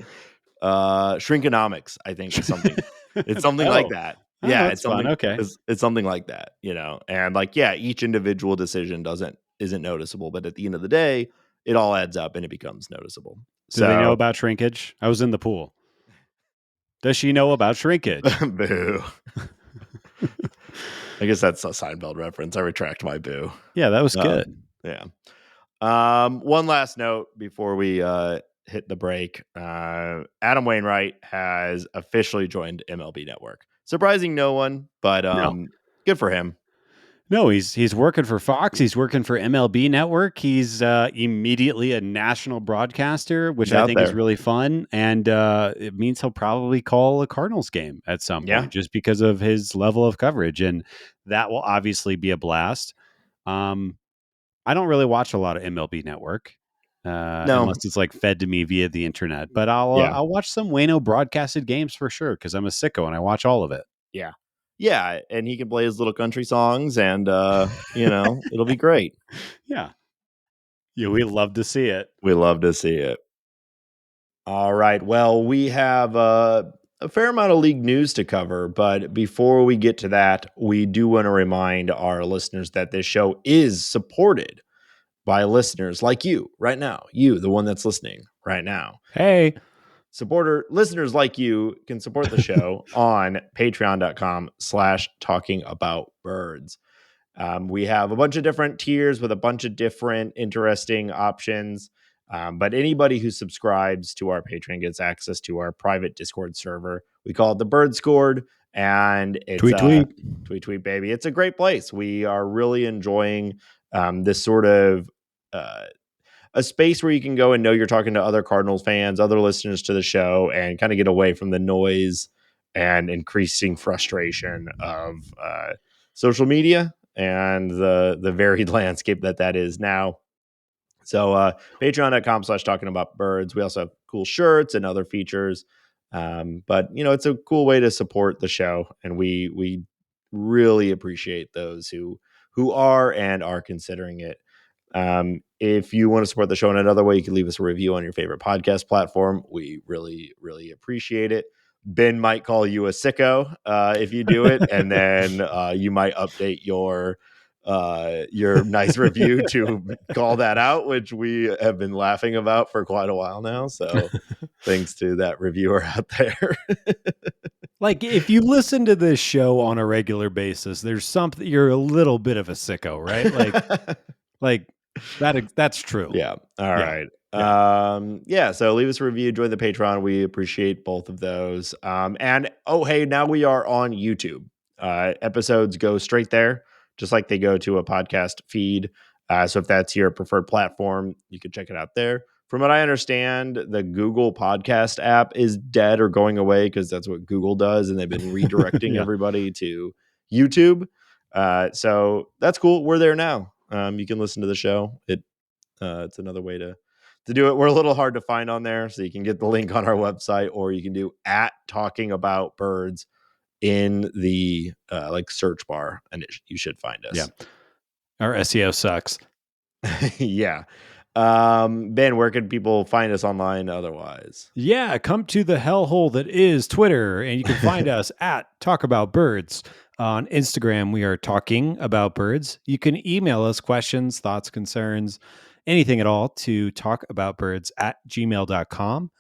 Shrinkonomics, I think, is something. It's something like that. Yeah, it's something. Fun. Okay, it's something like that. And like, each individual decision isn't noticeable, but at the end of the day, it all adds up and it becomes noticeable. Do they know about shrinkage? I was in the pool. Does she know about shrinkage? Boo. I guess that's a Seinfeld reference. I retract my boo. Yeah, that was good. Yeah. One last note before we hit the break. Adam Wainwright has officially joined MLB Network. Surprising no one, but good for him. No, he's working for Fox. He's working for MLB Network. He's immediately a national broadcaster, which I think is really fun. And it means he'll probably call a Cardinals game at some point, just because of his level of coverage. And that will obviously be a blast. I don't really watch a lot of MLB Network, unless it's like fed to me via the internet. But I'll watch some Waino broadcasted games for sure, because I'm a sicko and I watch all of it. Yeah. Yeah, and he can play his little country songs, and it'll be great. Yeah, we love to see it. We love to see it. All right. Well, we have a fair amount of league news to cover, but before we get to that, we do want to remind our listeners that this show is supported by listeners like you right now. You, the one that's listening right now. Hey. Listeners like you can support the show on patreon.com/talkingaboutbirds. We have a bunch of different tiers with a bunch of different interesting options. But anybody who subscribes to our Patreon gets access to our private Discord server. We call it the Bird Scored, and it's tweet, baby. It's a great place. We are really enjoying this sort of a space where you can go and know you're talking to other Cardinals fans, other listeners to the show, and kind of get away from the noise and increasing frustration of social media and the varied landscape that is now. So patreon.com/talkingaboutbirds. We also have cool shirts and other features. But it's a cool way to support the show. And we really appreciate those who are and are considering it. If you want to support the show in another way, you can leave us a review on your favorite podcast platform. We really, really appreciate it. Ben might call you a sicko if you do it, and then you might update your nice review to call that out, which we have been laughing about for quite a while now. So thanks to that reviewer out there. Like, if you listen to this show on a regular basis, there's something, you're a little bit of a sicko, right? Like that's true. Yeah. All right. So leave us a review, join the Patreon. We appreciate both of those. And hey, now we are on YouTube. Episodes go straight there, just like they go to a podcast feed. So if that's your preferred platform, you can check it out there. From what I understand, the Google podcast app is dead or going away because that's what Google does. And they've been redirecting everybody to YouTube. So that's cool. We're there now. You can listen to the show. It's another way to do it. We're a little hard to find on there. So you can get the link on our website, or you can do @talkingaboutbirds in the search bar, and you should find us. Yeah. Our SEO sucks. Yeah. Ben, where can people find us online otherwise? Yeah, come to the hellhole that is Twitter, and you can find us at Talk About Birds. On Instagram, we are Talking About Birds. You can email us questions, thoughts, concerns, anything at all to talkaboutbirds@gmail.com.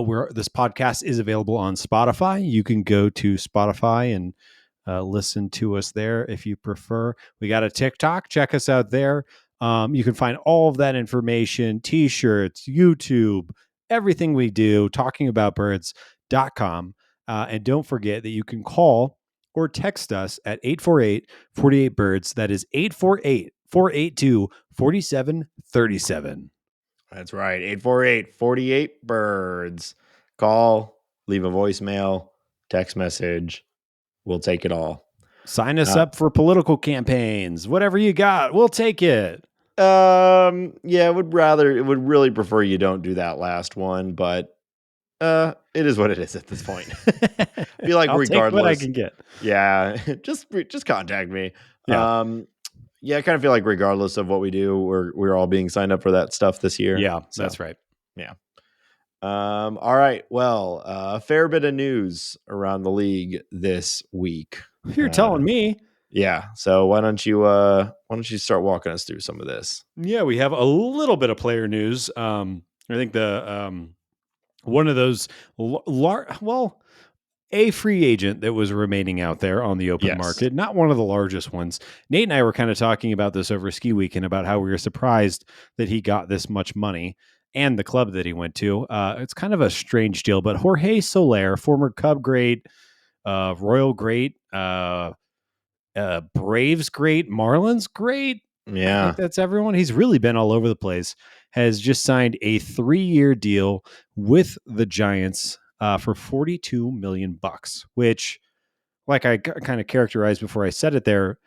Where this podcast is available on Spotify. You can go to Spotify and listen to us there if you prefer. We got a TikTok. Check us out there. You can find all of that information, t-shirts, YouTube, everything we do, talkingaboutbirds.com. And don't forget that you can call or text us at 848-48-BIRDS. That is 848-482-4737. That's right. 848-48-BIRDS. Call, leave a voicemail, text message. We'll take it all. Sign us up for political campaigns. Whatever you got, we'll take it. Yeah, would really prefer you don't do that last one, but it is what it is at this point. Feel like I'll regardless, take what I can get. Yeah, just contact me. Yeah. Yeah, I kind of feel like regardless of what we do, we're all being signed up for that stuff this year. Yeah, so, that's right. Yeah. All right. Well, a fair bit of news around the league this week. You're telling me. Yeah. So why don't you start walking us through some of this? Yeah, we have a little bit of player news. I think the one of those a free agent that was remaining out there on the open market, not one of the largest ones. Nate and I were kind of talking about this over ski weekend about how we were surprised that he got this much money and the club that he went to. It's kind of a strange deal, but Jorge Soler, former Cub great, Royal great, Braves great, Marlins great. Yeah. I think that's everyone. He's really been all over the place. Has just signed a 3-year deal with the Giants for $42 million, which, like I kind of characterized before I said it there,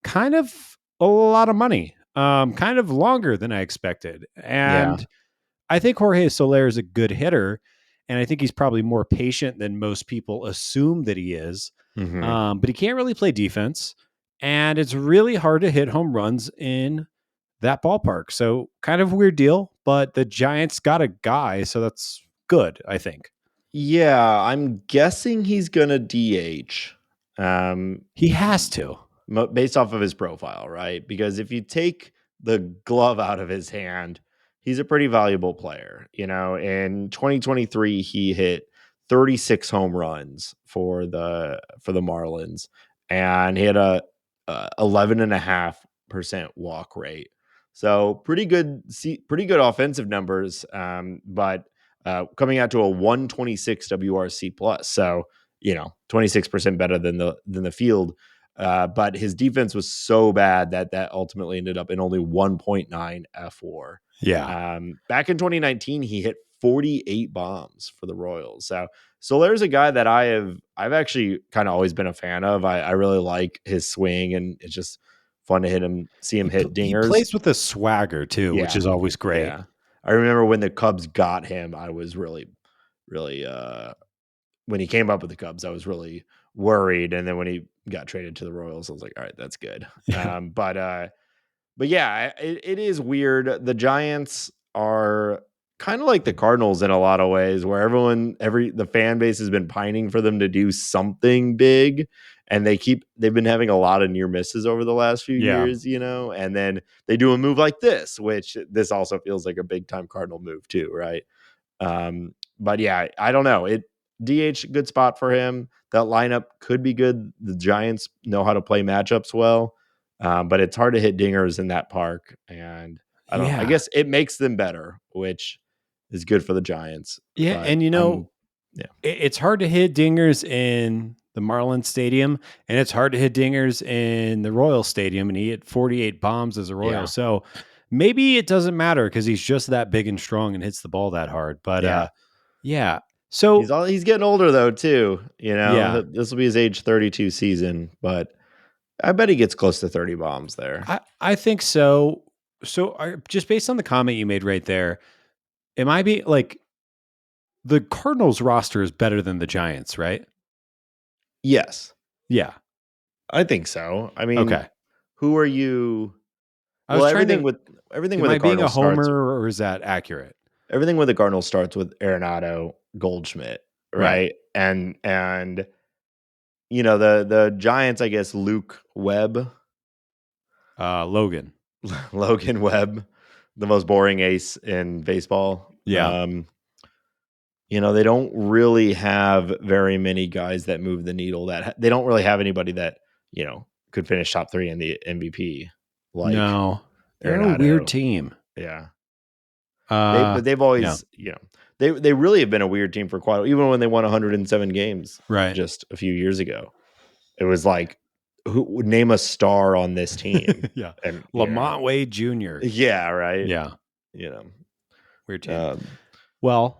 kind of a lot of money, kind of longer than I expected. And I think Jorge Soler is a good hitter, and I think he's probably more patient than most people assume that he is. Mm-hmm. But he can't really play defense, and it's really hard to hit home runs in that ballpark. So kind of weird deal, but the Giants got a guy, so that's good, I think. Yeah, I'm guessing he's gonna DH. He has to, based off of his profile, right? Because if you take the glove out of his hand, he's a pretty valuable player. You know, in 2023, he hit 36 home runs for the Marlins, and he had a 11.5% walk rate. So pretty good offensive numbers. But coming out to a 126 WRC plus. So 26% better than the field. But his defense was so bad that ultimately ended up in only 1.9 FWAR. Yeah. Back in 2019, he hit 48 bombs for the Royals. So Soler's a guy that I've actually kind of always been a fan of. I really like his swing, and it's just fun to see him hit dingers. He plays with a swagger too, which is always great. Yeah. I remember when the Cubs got him, I was really, really when he came up with the Cubs, I was really worried. And then when he got traded to the Royals, I was like, all right, that's good. But yeah, it is weird. The Giants are kind of like the Cardinals in a lot of ways, where the fan base has been pining for them to do something big, and they've been having a lot of near misses over the last few years, and then they do a move like this, which this also feels like a big time Cardinal move too, right? But yeah, I don't know. DH, good spot for him. That lineup could be good. The Giants know how to play matchups well. But it's hard to hit dingers in that park, and I don't know. I guess it makes them better, which is good for the Giants. Yeah, but and it's hard to hit dingers in the Marlins Stadium, and it's hard to hit dingers in the Royal Stadium, and he hit 48 bombs as a Royal. So maybe it doesn't matter because he's just that big and strong and hits the ball that hard. But so he's getting older though too. This will be his age 32 season, but I bet he gets close to 30 bombs there. I think so. So just based on the comment you made right there, it might be like the Cardinals roster is better than the Giants, right? Yes. Yeah. I think so. I mean, who are you? everything Am with I the being a Cardinals homer, starts. or is that accurate? Everything with the Cardinals starts with Arenado, Goldschmidt, right? And the Giants, I guess Luke Webb, Logan Webb, the most boring ace in baseball. Yeah. They don't really have very many guys that move the needle. They don't really have anybody that could finish top 3 in the MVP. Like, no, they're Arenado. a weird team. Yeah. But they've always, they really have been a weird team for quite a while. Even when they won 107 games just a few years ago. It was like, who would name a star on this team? Yeah. And Lamont Wade Jr. Yeah, right. Yeah. Weird team. Well,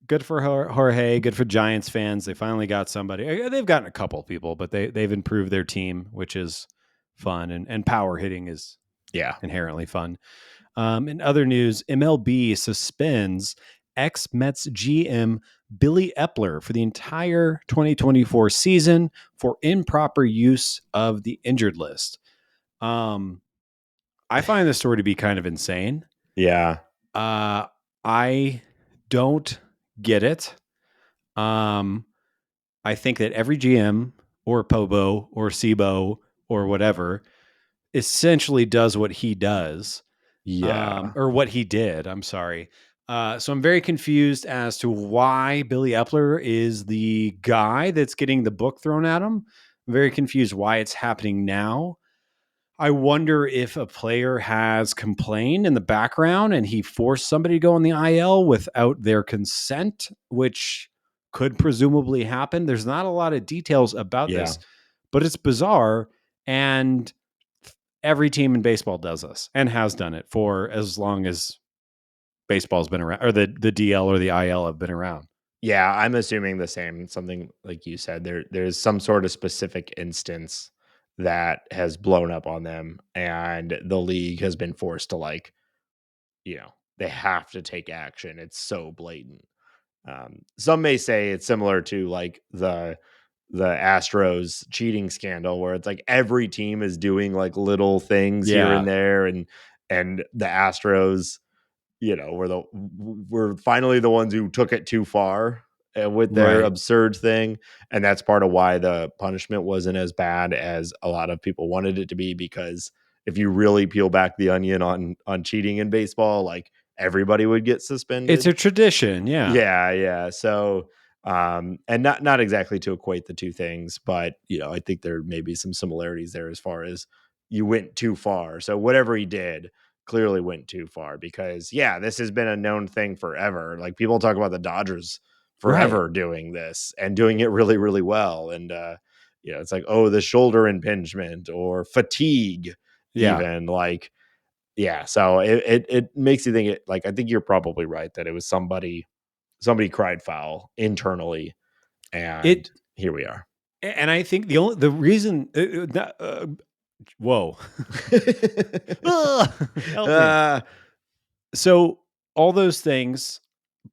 good for Jorge, good for Giants fans. They finally got somebody. They've gotten a couple people, but they've improved their team, which is fun. And power hitting is inherently fun. In other news, MLB suspends ex-Mets GM Billy Epler for the entire 2024 season for improper use of the injured list. I find this story to be kind of insane. Yeah. I don't get it. I think that every GM or Pobo or Sibo or whatever essentially does what he does. Yeah. Or what he did. I'm sorry. So I'm very confused as to why Billy Epler is the guy that's getting the book thrown at him. I'm very confused why it's happening now. I wonder if a player has complained in the background and he forced somebody to go on the IL without their consent, which could presumably happen. There's not a lot of details about this, but it's bizarre. And every team in baseball does this and has done it for as long as baseball's been around, or the DL or the IL have been around. Yeah, I'm assuming the same. Something like you said, there's some sort of specific instance that has blown up on them, and the league has been forced to they have to take action. It's so blatant. Some may say it's similar to like the Astros cheating scandal, where it's like every team is doing like little things here and there, and the Astros, we're finally the ones who took it too far with their absurd thing. And that's part of why the punishment wasn't as bad as a lot of people wanted it to be, because if you really peel back the onion on cheating in baseball, like everybody would get suspended. It's a tradition. Yeah. So, and not exactly to equate the two things, but I think there may be some similarities there as far as you went too far. So whatever he did clearly went too far, because this has been a known thing forever. Like, people talk about the Dodgers forever doing this and doing it really, really well. And it's like, oh, the shoulder impingement or fatigue, even like, so it makes you think I think you're probably right that it was somebody cried foul internally, and here we are. And I think the reason whoa. Help me. So all those things,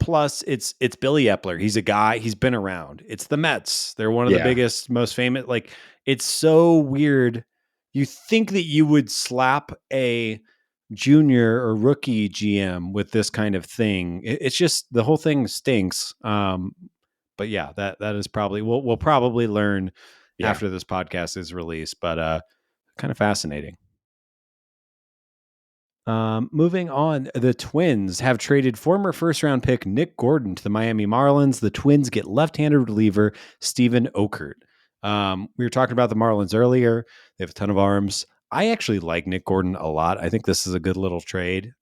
plus it's Billy Epler. He's a guy, he's been around. It's the Mets. They're one of the biggest, most famous. Like, it's so weird. You think that you would slap a junior or rookie GM with this kind of thing. It's just, the whole thing stinks. But yeah, that is probably, we'll probably learn after this podcast is released, but kind of fascinating. Moving on, the Twins have traded former first-round pick Nick Gordon to the Miami Marlins. The Twins get left-handed reliever Steven Okert. We were talking about the Marlins earlier. They have a ton of arms. I actually like Nick Gordon a lot. I think this is a good little trade.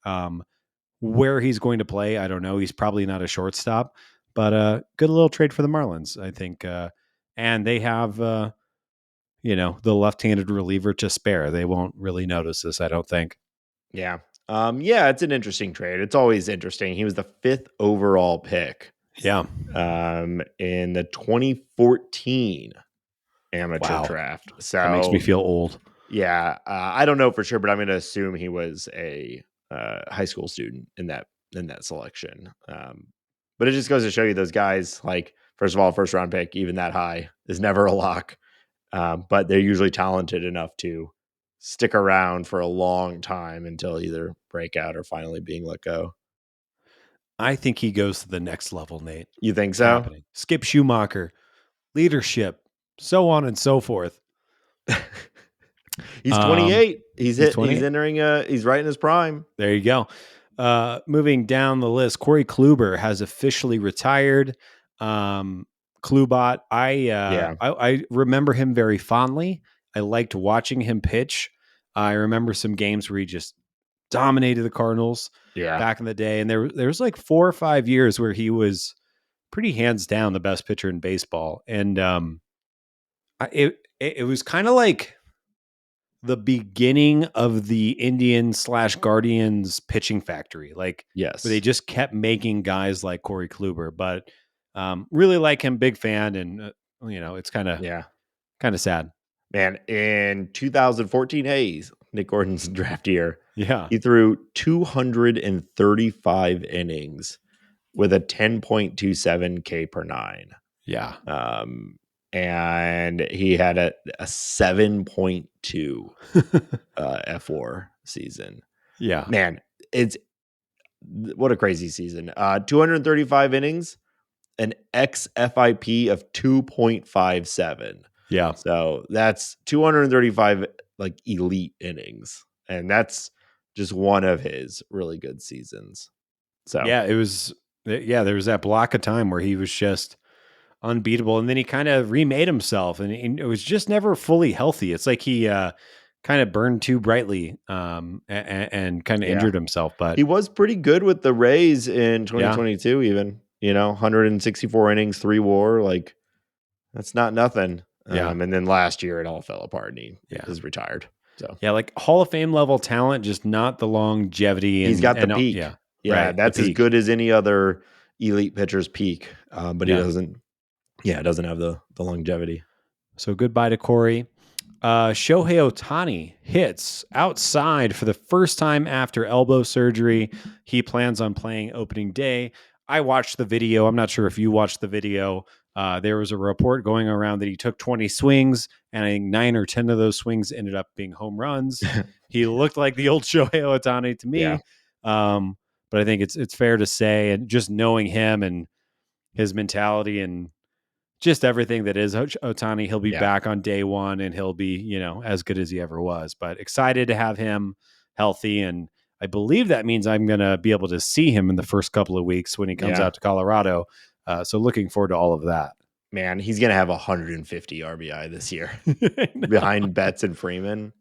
Where he's going to play, I don't know. He's probably not a shortstop, but good little trade for the Marlins, I think. And they have, the left-handed reliever to spare. They won't really notice this, I don't think. Yeah. It's an interesting trade. It's always interesting. He was the 5th overall pick. Yeah. In the 2014 amateur draft. So that makes me feel old. Yeah. I don't know for sure, but I'm going to assume he was a high school student in that selection. But it just goes to show you those guys, like, first of all, first round pick, even that high, is never a lock. But they're usually talented enough to stick around for a long time until either breakout or finally being let go. I think he goes to the next level, Nate. You think It's so? happening. Skip Schumacher, leadership, so on and so forth. He's 28. He's 28. He's entering. He's right in his prime. There you go. Moving down the list, Corey Kluber has officially retired. Klubot, I remember him very fondly. I liked watching him pitch. I remember some games where he just dominated the Cardinals back in the day. And there was like 4 or 5 years where he was pretty hands down the best pitcher in baseball. And it was kind of like the beginning of the Indian/Guardians pitching factory. Like, yes, where they just kept making guys like Corey Kluber, but really like him, big fan. And, it's kind of sad. Man, in 2014, Nick Gordon's draft year. Yeah. He threw 235 innings with a 10.27 K per 9. Yeah. And he had a 7.2 F4 season. Yeah. Man, what a crazy season. 235 innings, an xFIP of 2.57. Yeah. So that's 235 like elite innings. And that's just one of his really good seasons. So yeah, there was that block of time where he was just unbeatable, and then he kind of remade himself, and it was just never fully healthy. It's like he kind of burned too brightly and kind of injured himself. But he was pretty good with the Rays in 2022, even 164 innings, 3 WAR. Like, that's not nothing. And then last year it all fell apart, and he is retired. So like Hall of Fame level talent, just not the longevity. He's got the peak. Right, that's as good as any other elite pitcher's peak. But he doesn't. Yeah, it doesn't have the longevity. So goodbye to Corey. Shohei Ohtani hits outside for the first time after elbow surgery. He plans on playing opening day. I watched the video. I'm not sure if you watched the video. There was a report going around that he took 20 swings, and I think 9 or 10 of those swings ended up being home runs. He looked like the old Shohei Ohtani to me. Yeah. But I think it's fair to say, and just knowing him and his mentality and just everything that is Ohtani, he'll be back on day one, and he'll be, as good as he ever was. But excited to have him healthy. And I believe that means I'm going to be able to see him in the first couple of weeks when he comes out to Colorado. So looking forward to all of that. Man, he's going to have 150 RBI this year behind Betts and Freeman.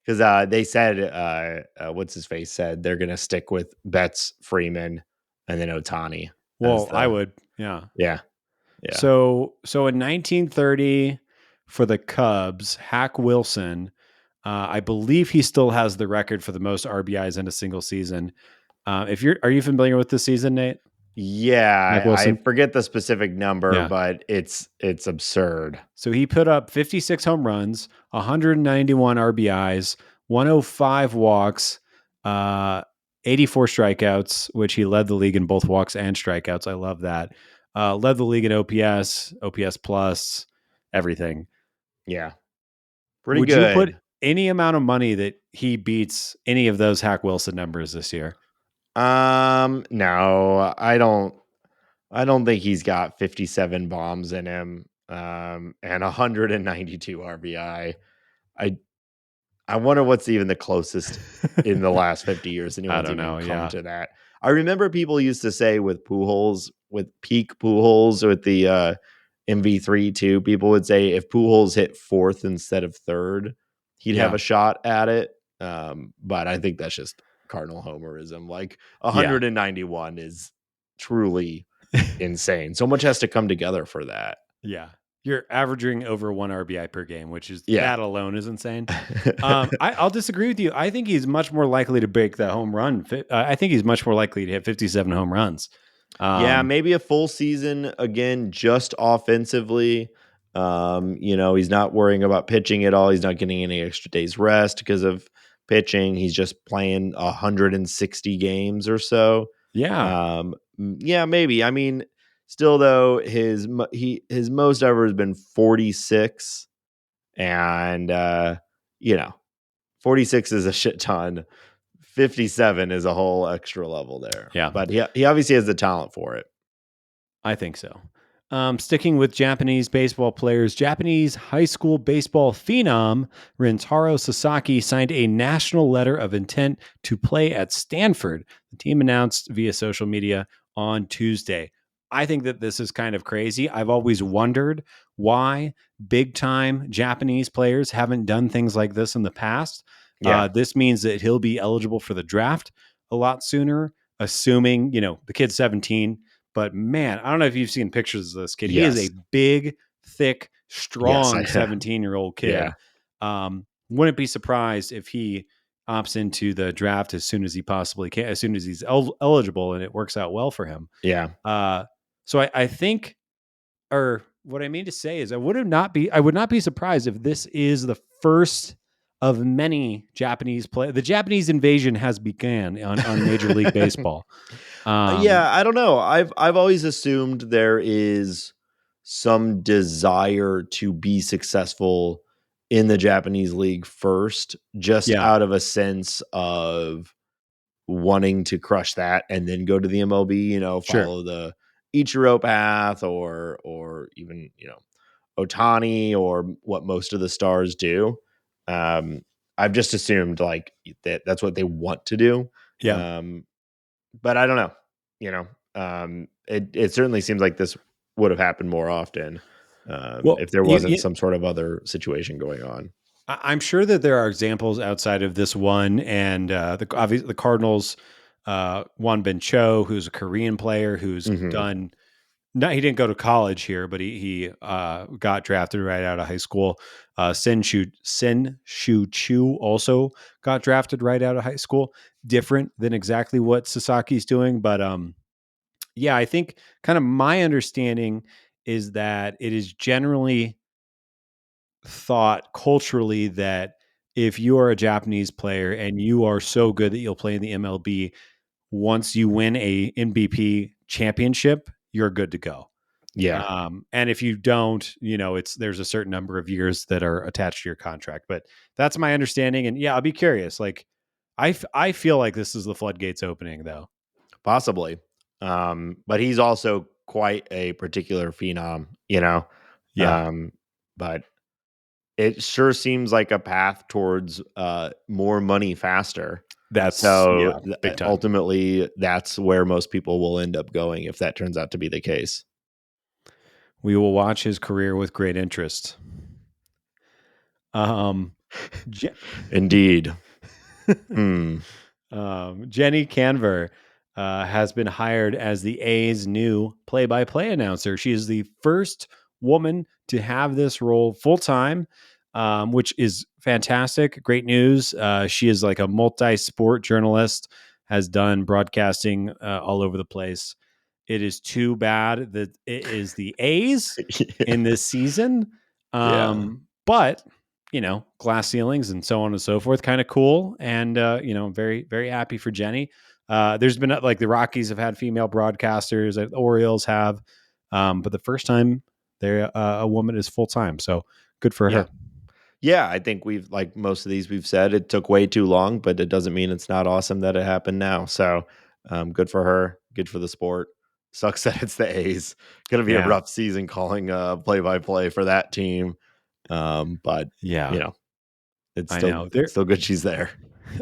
Because they said, what's his face said, they're going to stick with Betts, Freeman, and then Ohtani. Well, I would. Yeah. Yeah. So in 1930 for the Cubs, Hack Wilson, I believe he still has the record for the most RBIs in a single season. Are you familiar with this season, Nate? Yeah, I forget the specific number, but it's absurd. So he put up 56 home runs, 191 RBIs, 105 walks, 84 strikeouts, which he led the league in both walks and strikeouts. I love that. Led the league in OPS plus, everything. Yeah. Pretty Would good. Would you put any amount of money that he beats any of those Hack Wilson numbers this year? No, I don't think he's got 57 bombs in him, and 192 RBI. I wonder what's even the closest in the last 50 years anyone's come to that. I remember people used to say with Pujols, with peak Pujols, with the MV3 too, people would say if Pujols hit 4th instead of 3rd, he'd have a shot at it. But I think that's just Cardinal homerism. Like 191 is truly insane. So much has to come together for that. Yeah. You're averaging over 1 RBI per game, which is that alone is insane. I'll disagree with you. I think he's much more likely to break that home run. I think he's much more likely to hit 57 home runs. Maybe a full season again, just offensively. He's not worrying about pitching at all. He's not getting any extra days rest because of pitching. He's just playing 160 games or so. Yeah. Maybe. I mean, still though, his most ever has been 46, and 46 is a shit ton. 57 is a whole extra level there. Yeah. But he obviously has the talent for it. I think so. Sticking with Japanese baseball players, Japanese high school baseball phenom Rintaro Sasaki signed a national letter of intent to play at Stanford. The team announced via social media on Tuesday. I think that this is kind of crazy. I've always wondered why big time Japanese players haven't done things like this in the past. Yeah. This means that he'll be eligible for the draft a lot sooner, assuming, the kid's 17. But man, I don't know if you've seen pictures of this kid. He is a big, thick, strong 17-year-old kid. Yeah. Wouldn't be surprised if he opts into the draft as soon as he possibly can, as soon as he's eligible and it works out well for him. Yeah. So I think, or what I mean to say is I would not be surprised if this is the first of many Japanese play. The Japanese invasion has begun on Major League Baseball. Yeah, I don't know. I've always assumed there is some desire to be successful in the Japanese league first, just out of a sense of wanting to crush that and then go to the MLB, follow the Ichiro path or even, Otani or what most of the stars do. I've just assumed like that's what they want to do. Yeah. But I don't know. It certainly seems like this would have happened more often if there wasn't some sort of other situation going on. I'm sure that there are examples outside of this one, and the Cardinals, Won Ben Cho, who's a Korean player who's done. No, he didn't go to college here, but he got drafted right out of high school. Sen Shu Chu also got drafted right out of high school. Different than exactly what Sasaki's doing, but yeah, I think kind of my understanding is that it is generally thought culturally that if you are a Japanese player and you are so good that you'll play in the MLB, once you win a MVP championship, you're good to go. Yeah. And if you don't, there's a certain number of years that are attached to your contract, but that's my understanding. And yeah, I'll be curious. Like I feel like this is the floodgates opening though. Possibly. But he's also quite a particular phenom, Yeah. But it sure seems like a path towards more money faster. That's so big time. Ultimately, that's where most people will end up going if that turns out to be the case. We will watch his career with great interest. Indeed. Jenny Canver has been hired as the A's new play-by-play announcer. She is the first woman to have this role full-time, which is fantastic. Great news. She is like a multi-sport journalist, has done broadcasting all over the place. It is too bad that it is the A's in this season. But, glass ceilings and so on and so forth, kind of cool. And, very, very happy for Jenny. There's been like the Rockies have had female broadcasters, the Orioles have, but the first time a woman is full time. So good for her. Yeah, I think like most of these we've said, it took way too long, but it doesn't mean it's not awesome that it happened now. So good for her. Good for the sport. Sucks that it's the A's. Going to be a rough season calling play-by-play for that team. But it's still good she's there.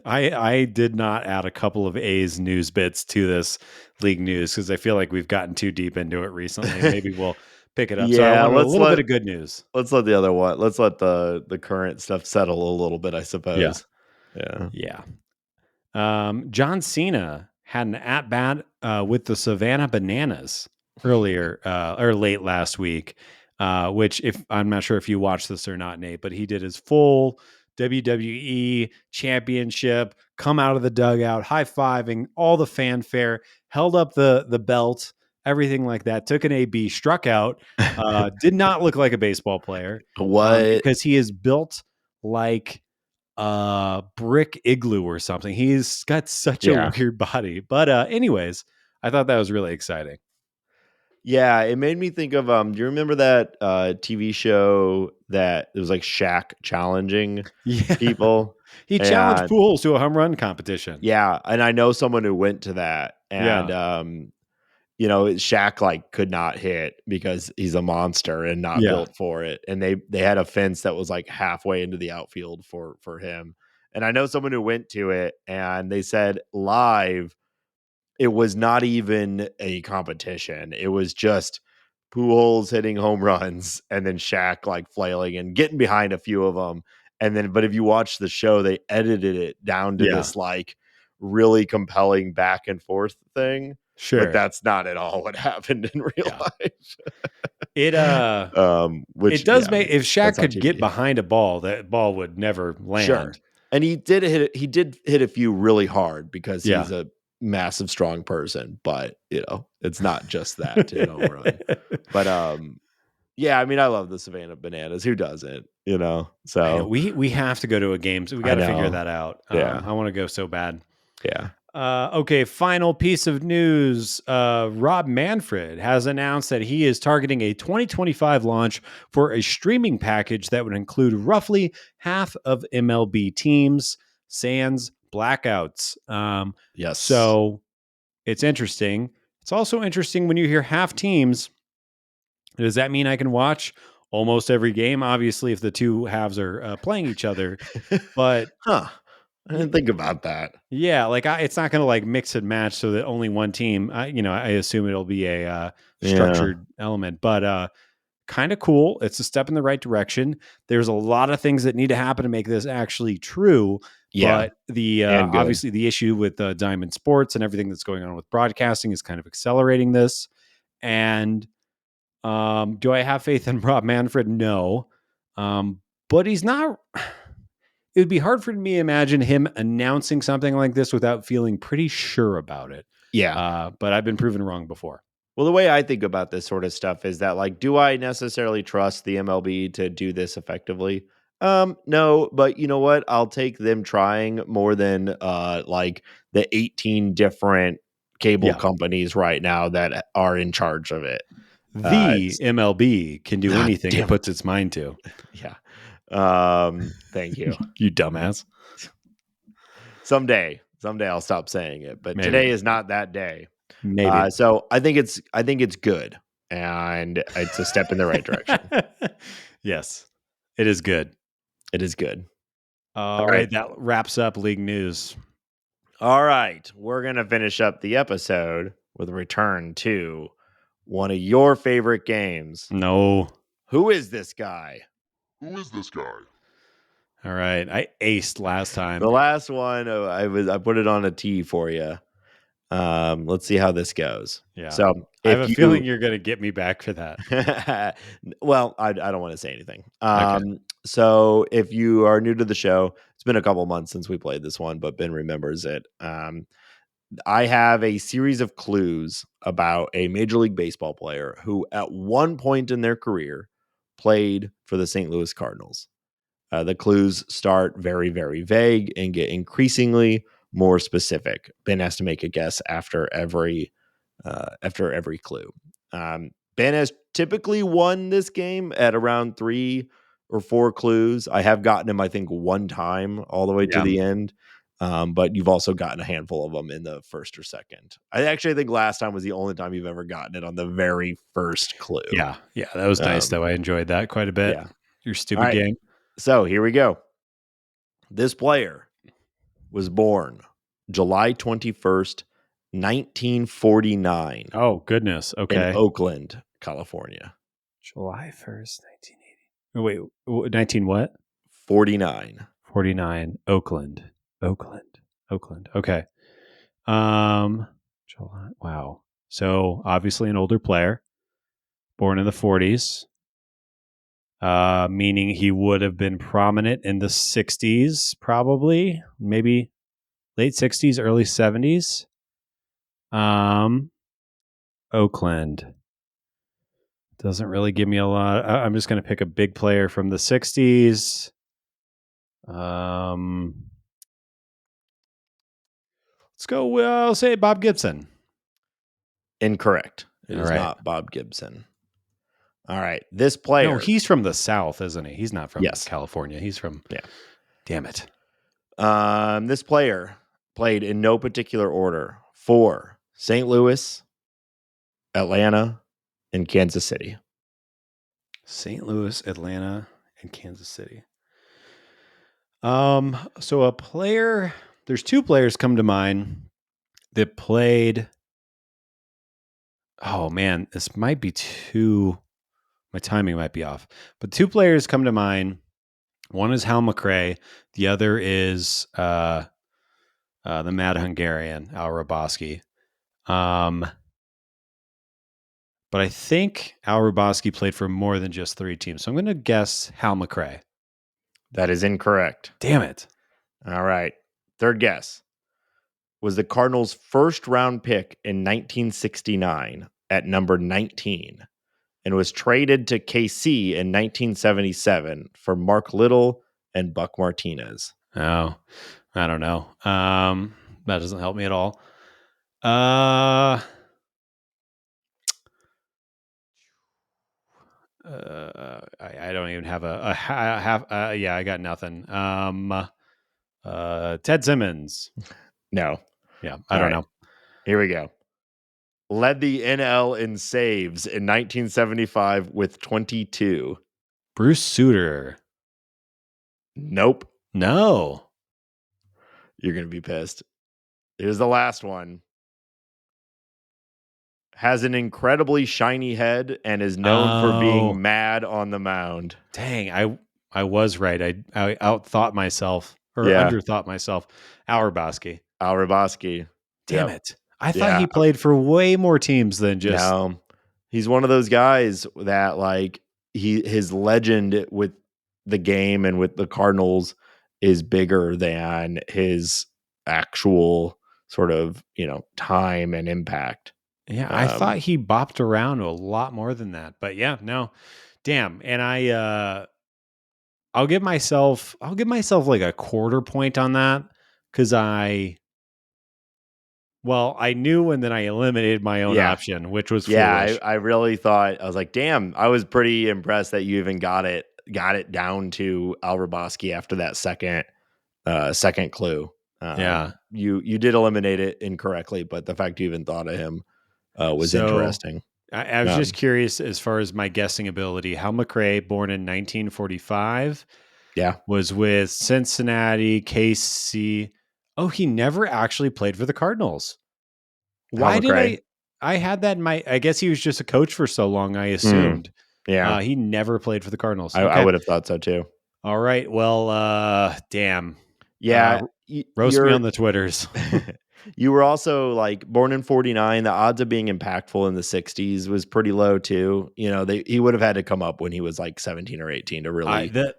I did not add a couple of A's news bits to this league news because I feel like we've gotten too deep into it recently. Maybe we'll pick it up. So I want a little bit of good news. Let's let the other one. Let's let the current stuff settle a little bit, I suppose. Yeah. John Cena had an at bat with the Savannah Bananas earlier or late last week, which if I'm not sure if you watched this or not, Nate, but he did his full WWE championship, come out of the dugout, high-fiving, all the fanfare, held up the belt, everything like that, took an AB, struck out, did not look like a baseball player. What? Because he is built like brick igloo or something. He's got such a weird body. But anyways, I thought that was really exciting. Yeah, it made me think of do you remember that TV show that it was like Shaq challenging people? He challenged Pujols to a home run competition. Yeah, and I know someone who went to that, and Shaq could not hit because he's a monster and not built for it. And they had a fence that was halfway into the outfield for him. And I know someone who went to it, and they said live, it was not even a competition. It was just Pujols hitting home runs and then Shaq flailing and getting behind a few of them. And then, but if you watch the show, they edited it down to this really compelling back and forth thing. Sure. But that's not at all what happened in real life. It does make, if Shaq could get behind a ball, that ball would never land. Sure. And he did hit a few really hard because he's a massive, strong person, but it's not just that to hit home run. But I love the Savannah Bananas. Who doesn't? So we have to go to a game, so we got to figure that out. I want to go so bad. Yeah. Okay, final piece of news. Rob Manfred has announced that he is targeting a 2025 launch for a streaming package that would include roughly half of MLB teams, sans blackouts. Yes. So it's interesting. It's also interesting when you hear half teams. Does that mean I can watch almost every game? Obviously, if the two halves are playing each other. But I didn't think about that. Yeah, it's not going to mix and match so that only one team. I assume it'll be a structured element, but kind of cool. It's a step in the right direction. There's a lot of things that need to happen to make this actually true. Yeah, but the obviously the issue with Diamond Sports and everything that's going on with broadcasting is kind of accelerating this. And do I have faith in Rob Manfred? No, but he's not. It would be hard for me to imagine him announcing something like this without feeling pretty sure about it. Yeah. But I've been proven wrong before. Well, the way I think about this sort of stuff is that, do I necessarily trust the MLB to do this effectively? No, but you know what? I'll take them trying more than the 18 different cable companies right now that are in charge of it. The MLB can do anything it puts its mind to. Yeah. Thank you. You dumbass. Someday I'll stop saying it, but today is not that day. Maybe. So I think it's good, and it's a step in the right direction. Yes, it is good. It is good. All right. That wraps up league news. All right. We're going to finish up the episode with a return to one of your favorite games. No. Who is this guy? Who is this guy? All right. I aced last time. The last one, I put it on a tee for you. Let's see how this goes. Yeah. So I have a feeling you're going to get me back for that. Well, I don't want to say anything. Okay. So if you are new to the show, it's been a couple months since we played this one, but Ben remembers it. I have a series of clues about a Major League Baseball player who at one point in their career played for the St. Louis Cardinals. The clues start very, very vague and get increasingly more specific. Ben has to make a guess after every clue. Ben has typically won this game at around 3 or 4 clues. I have gotten him, I think, one time all the way to the end. But you've also gotten a handful of them in the first or second. I think last time was the only time you've ever gotten it on the very first clue. Yeah. That was nice, though. I enjoyed that quite a bit. Yeah. Your stupid game. So here we go. This player was born July 21st, 1949. Oh, goodness. Okay. In Oakland, California. July 1st, 1980. Wait, 19 what? 49. 49. Oakland. Okay. July. Wow. So obviously an older player, born in the 40s, meaning he would have been prominent in the 60s, probably, maybe late 60s, early 70s. Oakland doesn't really give me a lot. I'm just going to pick a big player from the 60s. Let's go. I'll say Bob Gibson. Incorrect. It is not Bob Gibson. All right. This player. No, he's from the South, isn't he? He's not from California. He's from. Yeah. Damn it. This player played in no particular order for St. Louis, Atlanta, and Kansas City. St. Louis, Atlanta, and Kansas City. So a player, there's two players come to mind that played. Oh man, this might be my timing might be off, but two players come to mind. One is Hal McRae. The other is the Mad Hungarian, Al Raboski. But I think Al Raboski played for more than just three teams. So I'm going to guess Hal McRae. That is incorrect. Damn it. All right. Third guess was the Cardinals' first round pick in 1969 at number 19 and was traded to KC in 1977 for Mark Little and Buck Martinez. Oh, I don't know. That doesn't help me at all. I don't even have a half. Yeah, I got nothing. Ted Simmons. No. Yeah, I don't know. Here we go. Led the NL in saves in 1975 with 22. Bruce Sutter. Nope. No. You're going to be pissed. Here's the last one. Has an incredibly shiny head and is known for being mad on the mound. Dang, I was right. I outthought myself or underthought myself. Al Raboski. Damn it. I thought he played for way more teams than just. No. He's one of those guys that like his legend with the game and with the Cardinals is bigger than his actual sort of, time and impact. Yeah, I thought he bopped around a lot more than that. But yeah, no. Damn. And I'll give myself like a quarter point on that because I knew and then I eliminated my own option, which was foolish. I really thought, I was like, damn, I was pretty impressed that you even got it down to Al Raboski after that second clue. You did eliminate it incorrectly, but the fact you even thought of him was interesting. I was just curious as far as my guessing ability. Hal McRae, born in 1945, was with Cincinnati, KC. Oh, he never actually played for the Cardinals. Why did I had that in my, I guess he was just a coach for so long, I assumed. He never played for the Cardinals. I would have thought so too. All right. Well, damn. Yeah. Roast me on the Twitters. You were also like born in 49. The odds of being impactful in the 60s was pretty low too. He would have had to come up when he was like 17 or 18 to really. And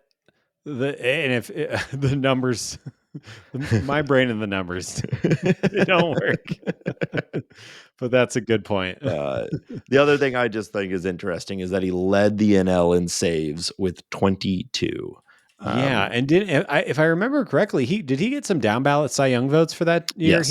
if the numbers, my brain and the numbers, they don't work. But that's a good point. The other thing I just think is interesting is that he led the NL in saves with 22. And if I remember correctly, did he get some down ballot Cy Young votes for that year?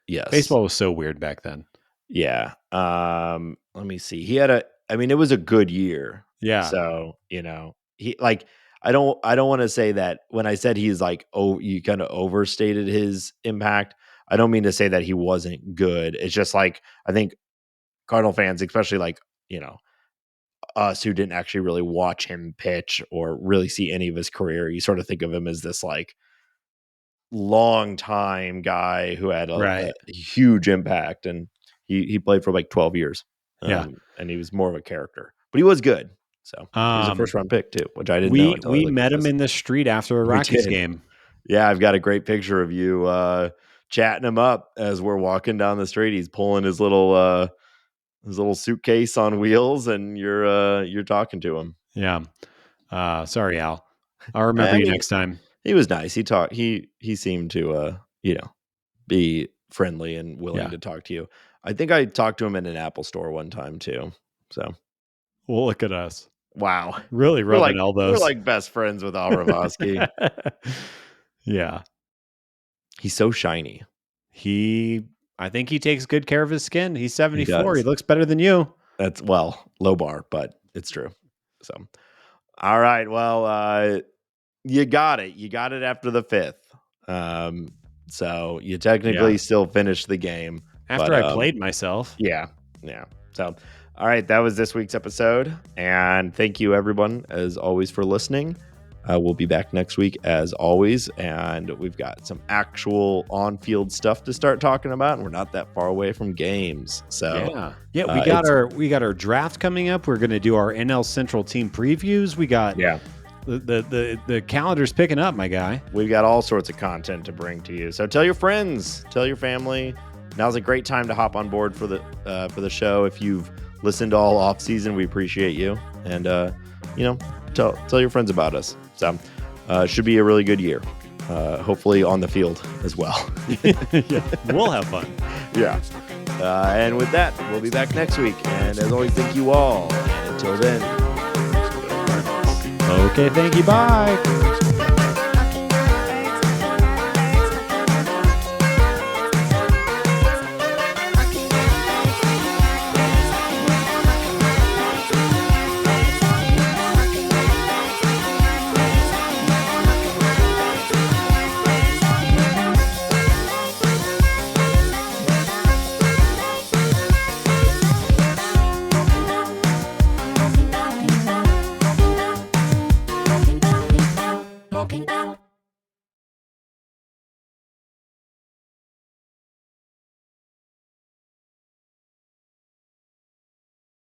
Yes. Baseball was so weird back then. Yeah. Let me see. He had it was a good year. Yeah. So, he like, I don't want to say that when I said he's like, you kind of overstated his impact. I don't mean to say that he wasn't good. It's just like, I think Cardinal fans, especially like, us who didn't actually really watch him pitch or really see any of his career, you sort of think of him as this like long time guy who had a huge impact, and he played for like 12 years. And he was more of a character, but he was good. So he was a first round pick too, which I didn't know. We met him in the street after a Rockies game. Yeah, I've got a great picture of you chatting him up as we're walking down the street. He's pulling his little suitcase on wheels, and you're talking to him. Yeah. Sorry, Al. I'll remember you next time. He was nice. He seemed to be friendly and willing to talk to you. I think I talked to him in an Apple store one time too. So, well, look at us. Wow. Really rubbing elbows. We're like best friends with Al Raboski. Yeah. He's so shiny. I think he takes good care of his skin. He's 74. He looks better than you. That's low bar, but it's true. So, all right. Well, you got it. You got it after the fifth. So you technically still finished the game. After I played myself. Yeah. So, all right, that was this week's episode. And thank you, everyone, as always, for listening. We'll be back next week, as always. And we've got some actual on-field stuff to start talking about. And we're not that far away from games. So we got our draft coming up. We're going to do our NL Central team previews. We got the calendar's picking up, my guy. We've got all sorts of content to bring to you. So tell your friends, tell your family. Now's a great time to hop on board for the show. If you've listened all off season, we appreciate you, and tell your friends about us. So should be a really good year. Hopefully on the field as well. We'll have fun. Yeah. And with that, we'll be back next week. And as always, thank you all. And until then. Okay, thank you. Bye.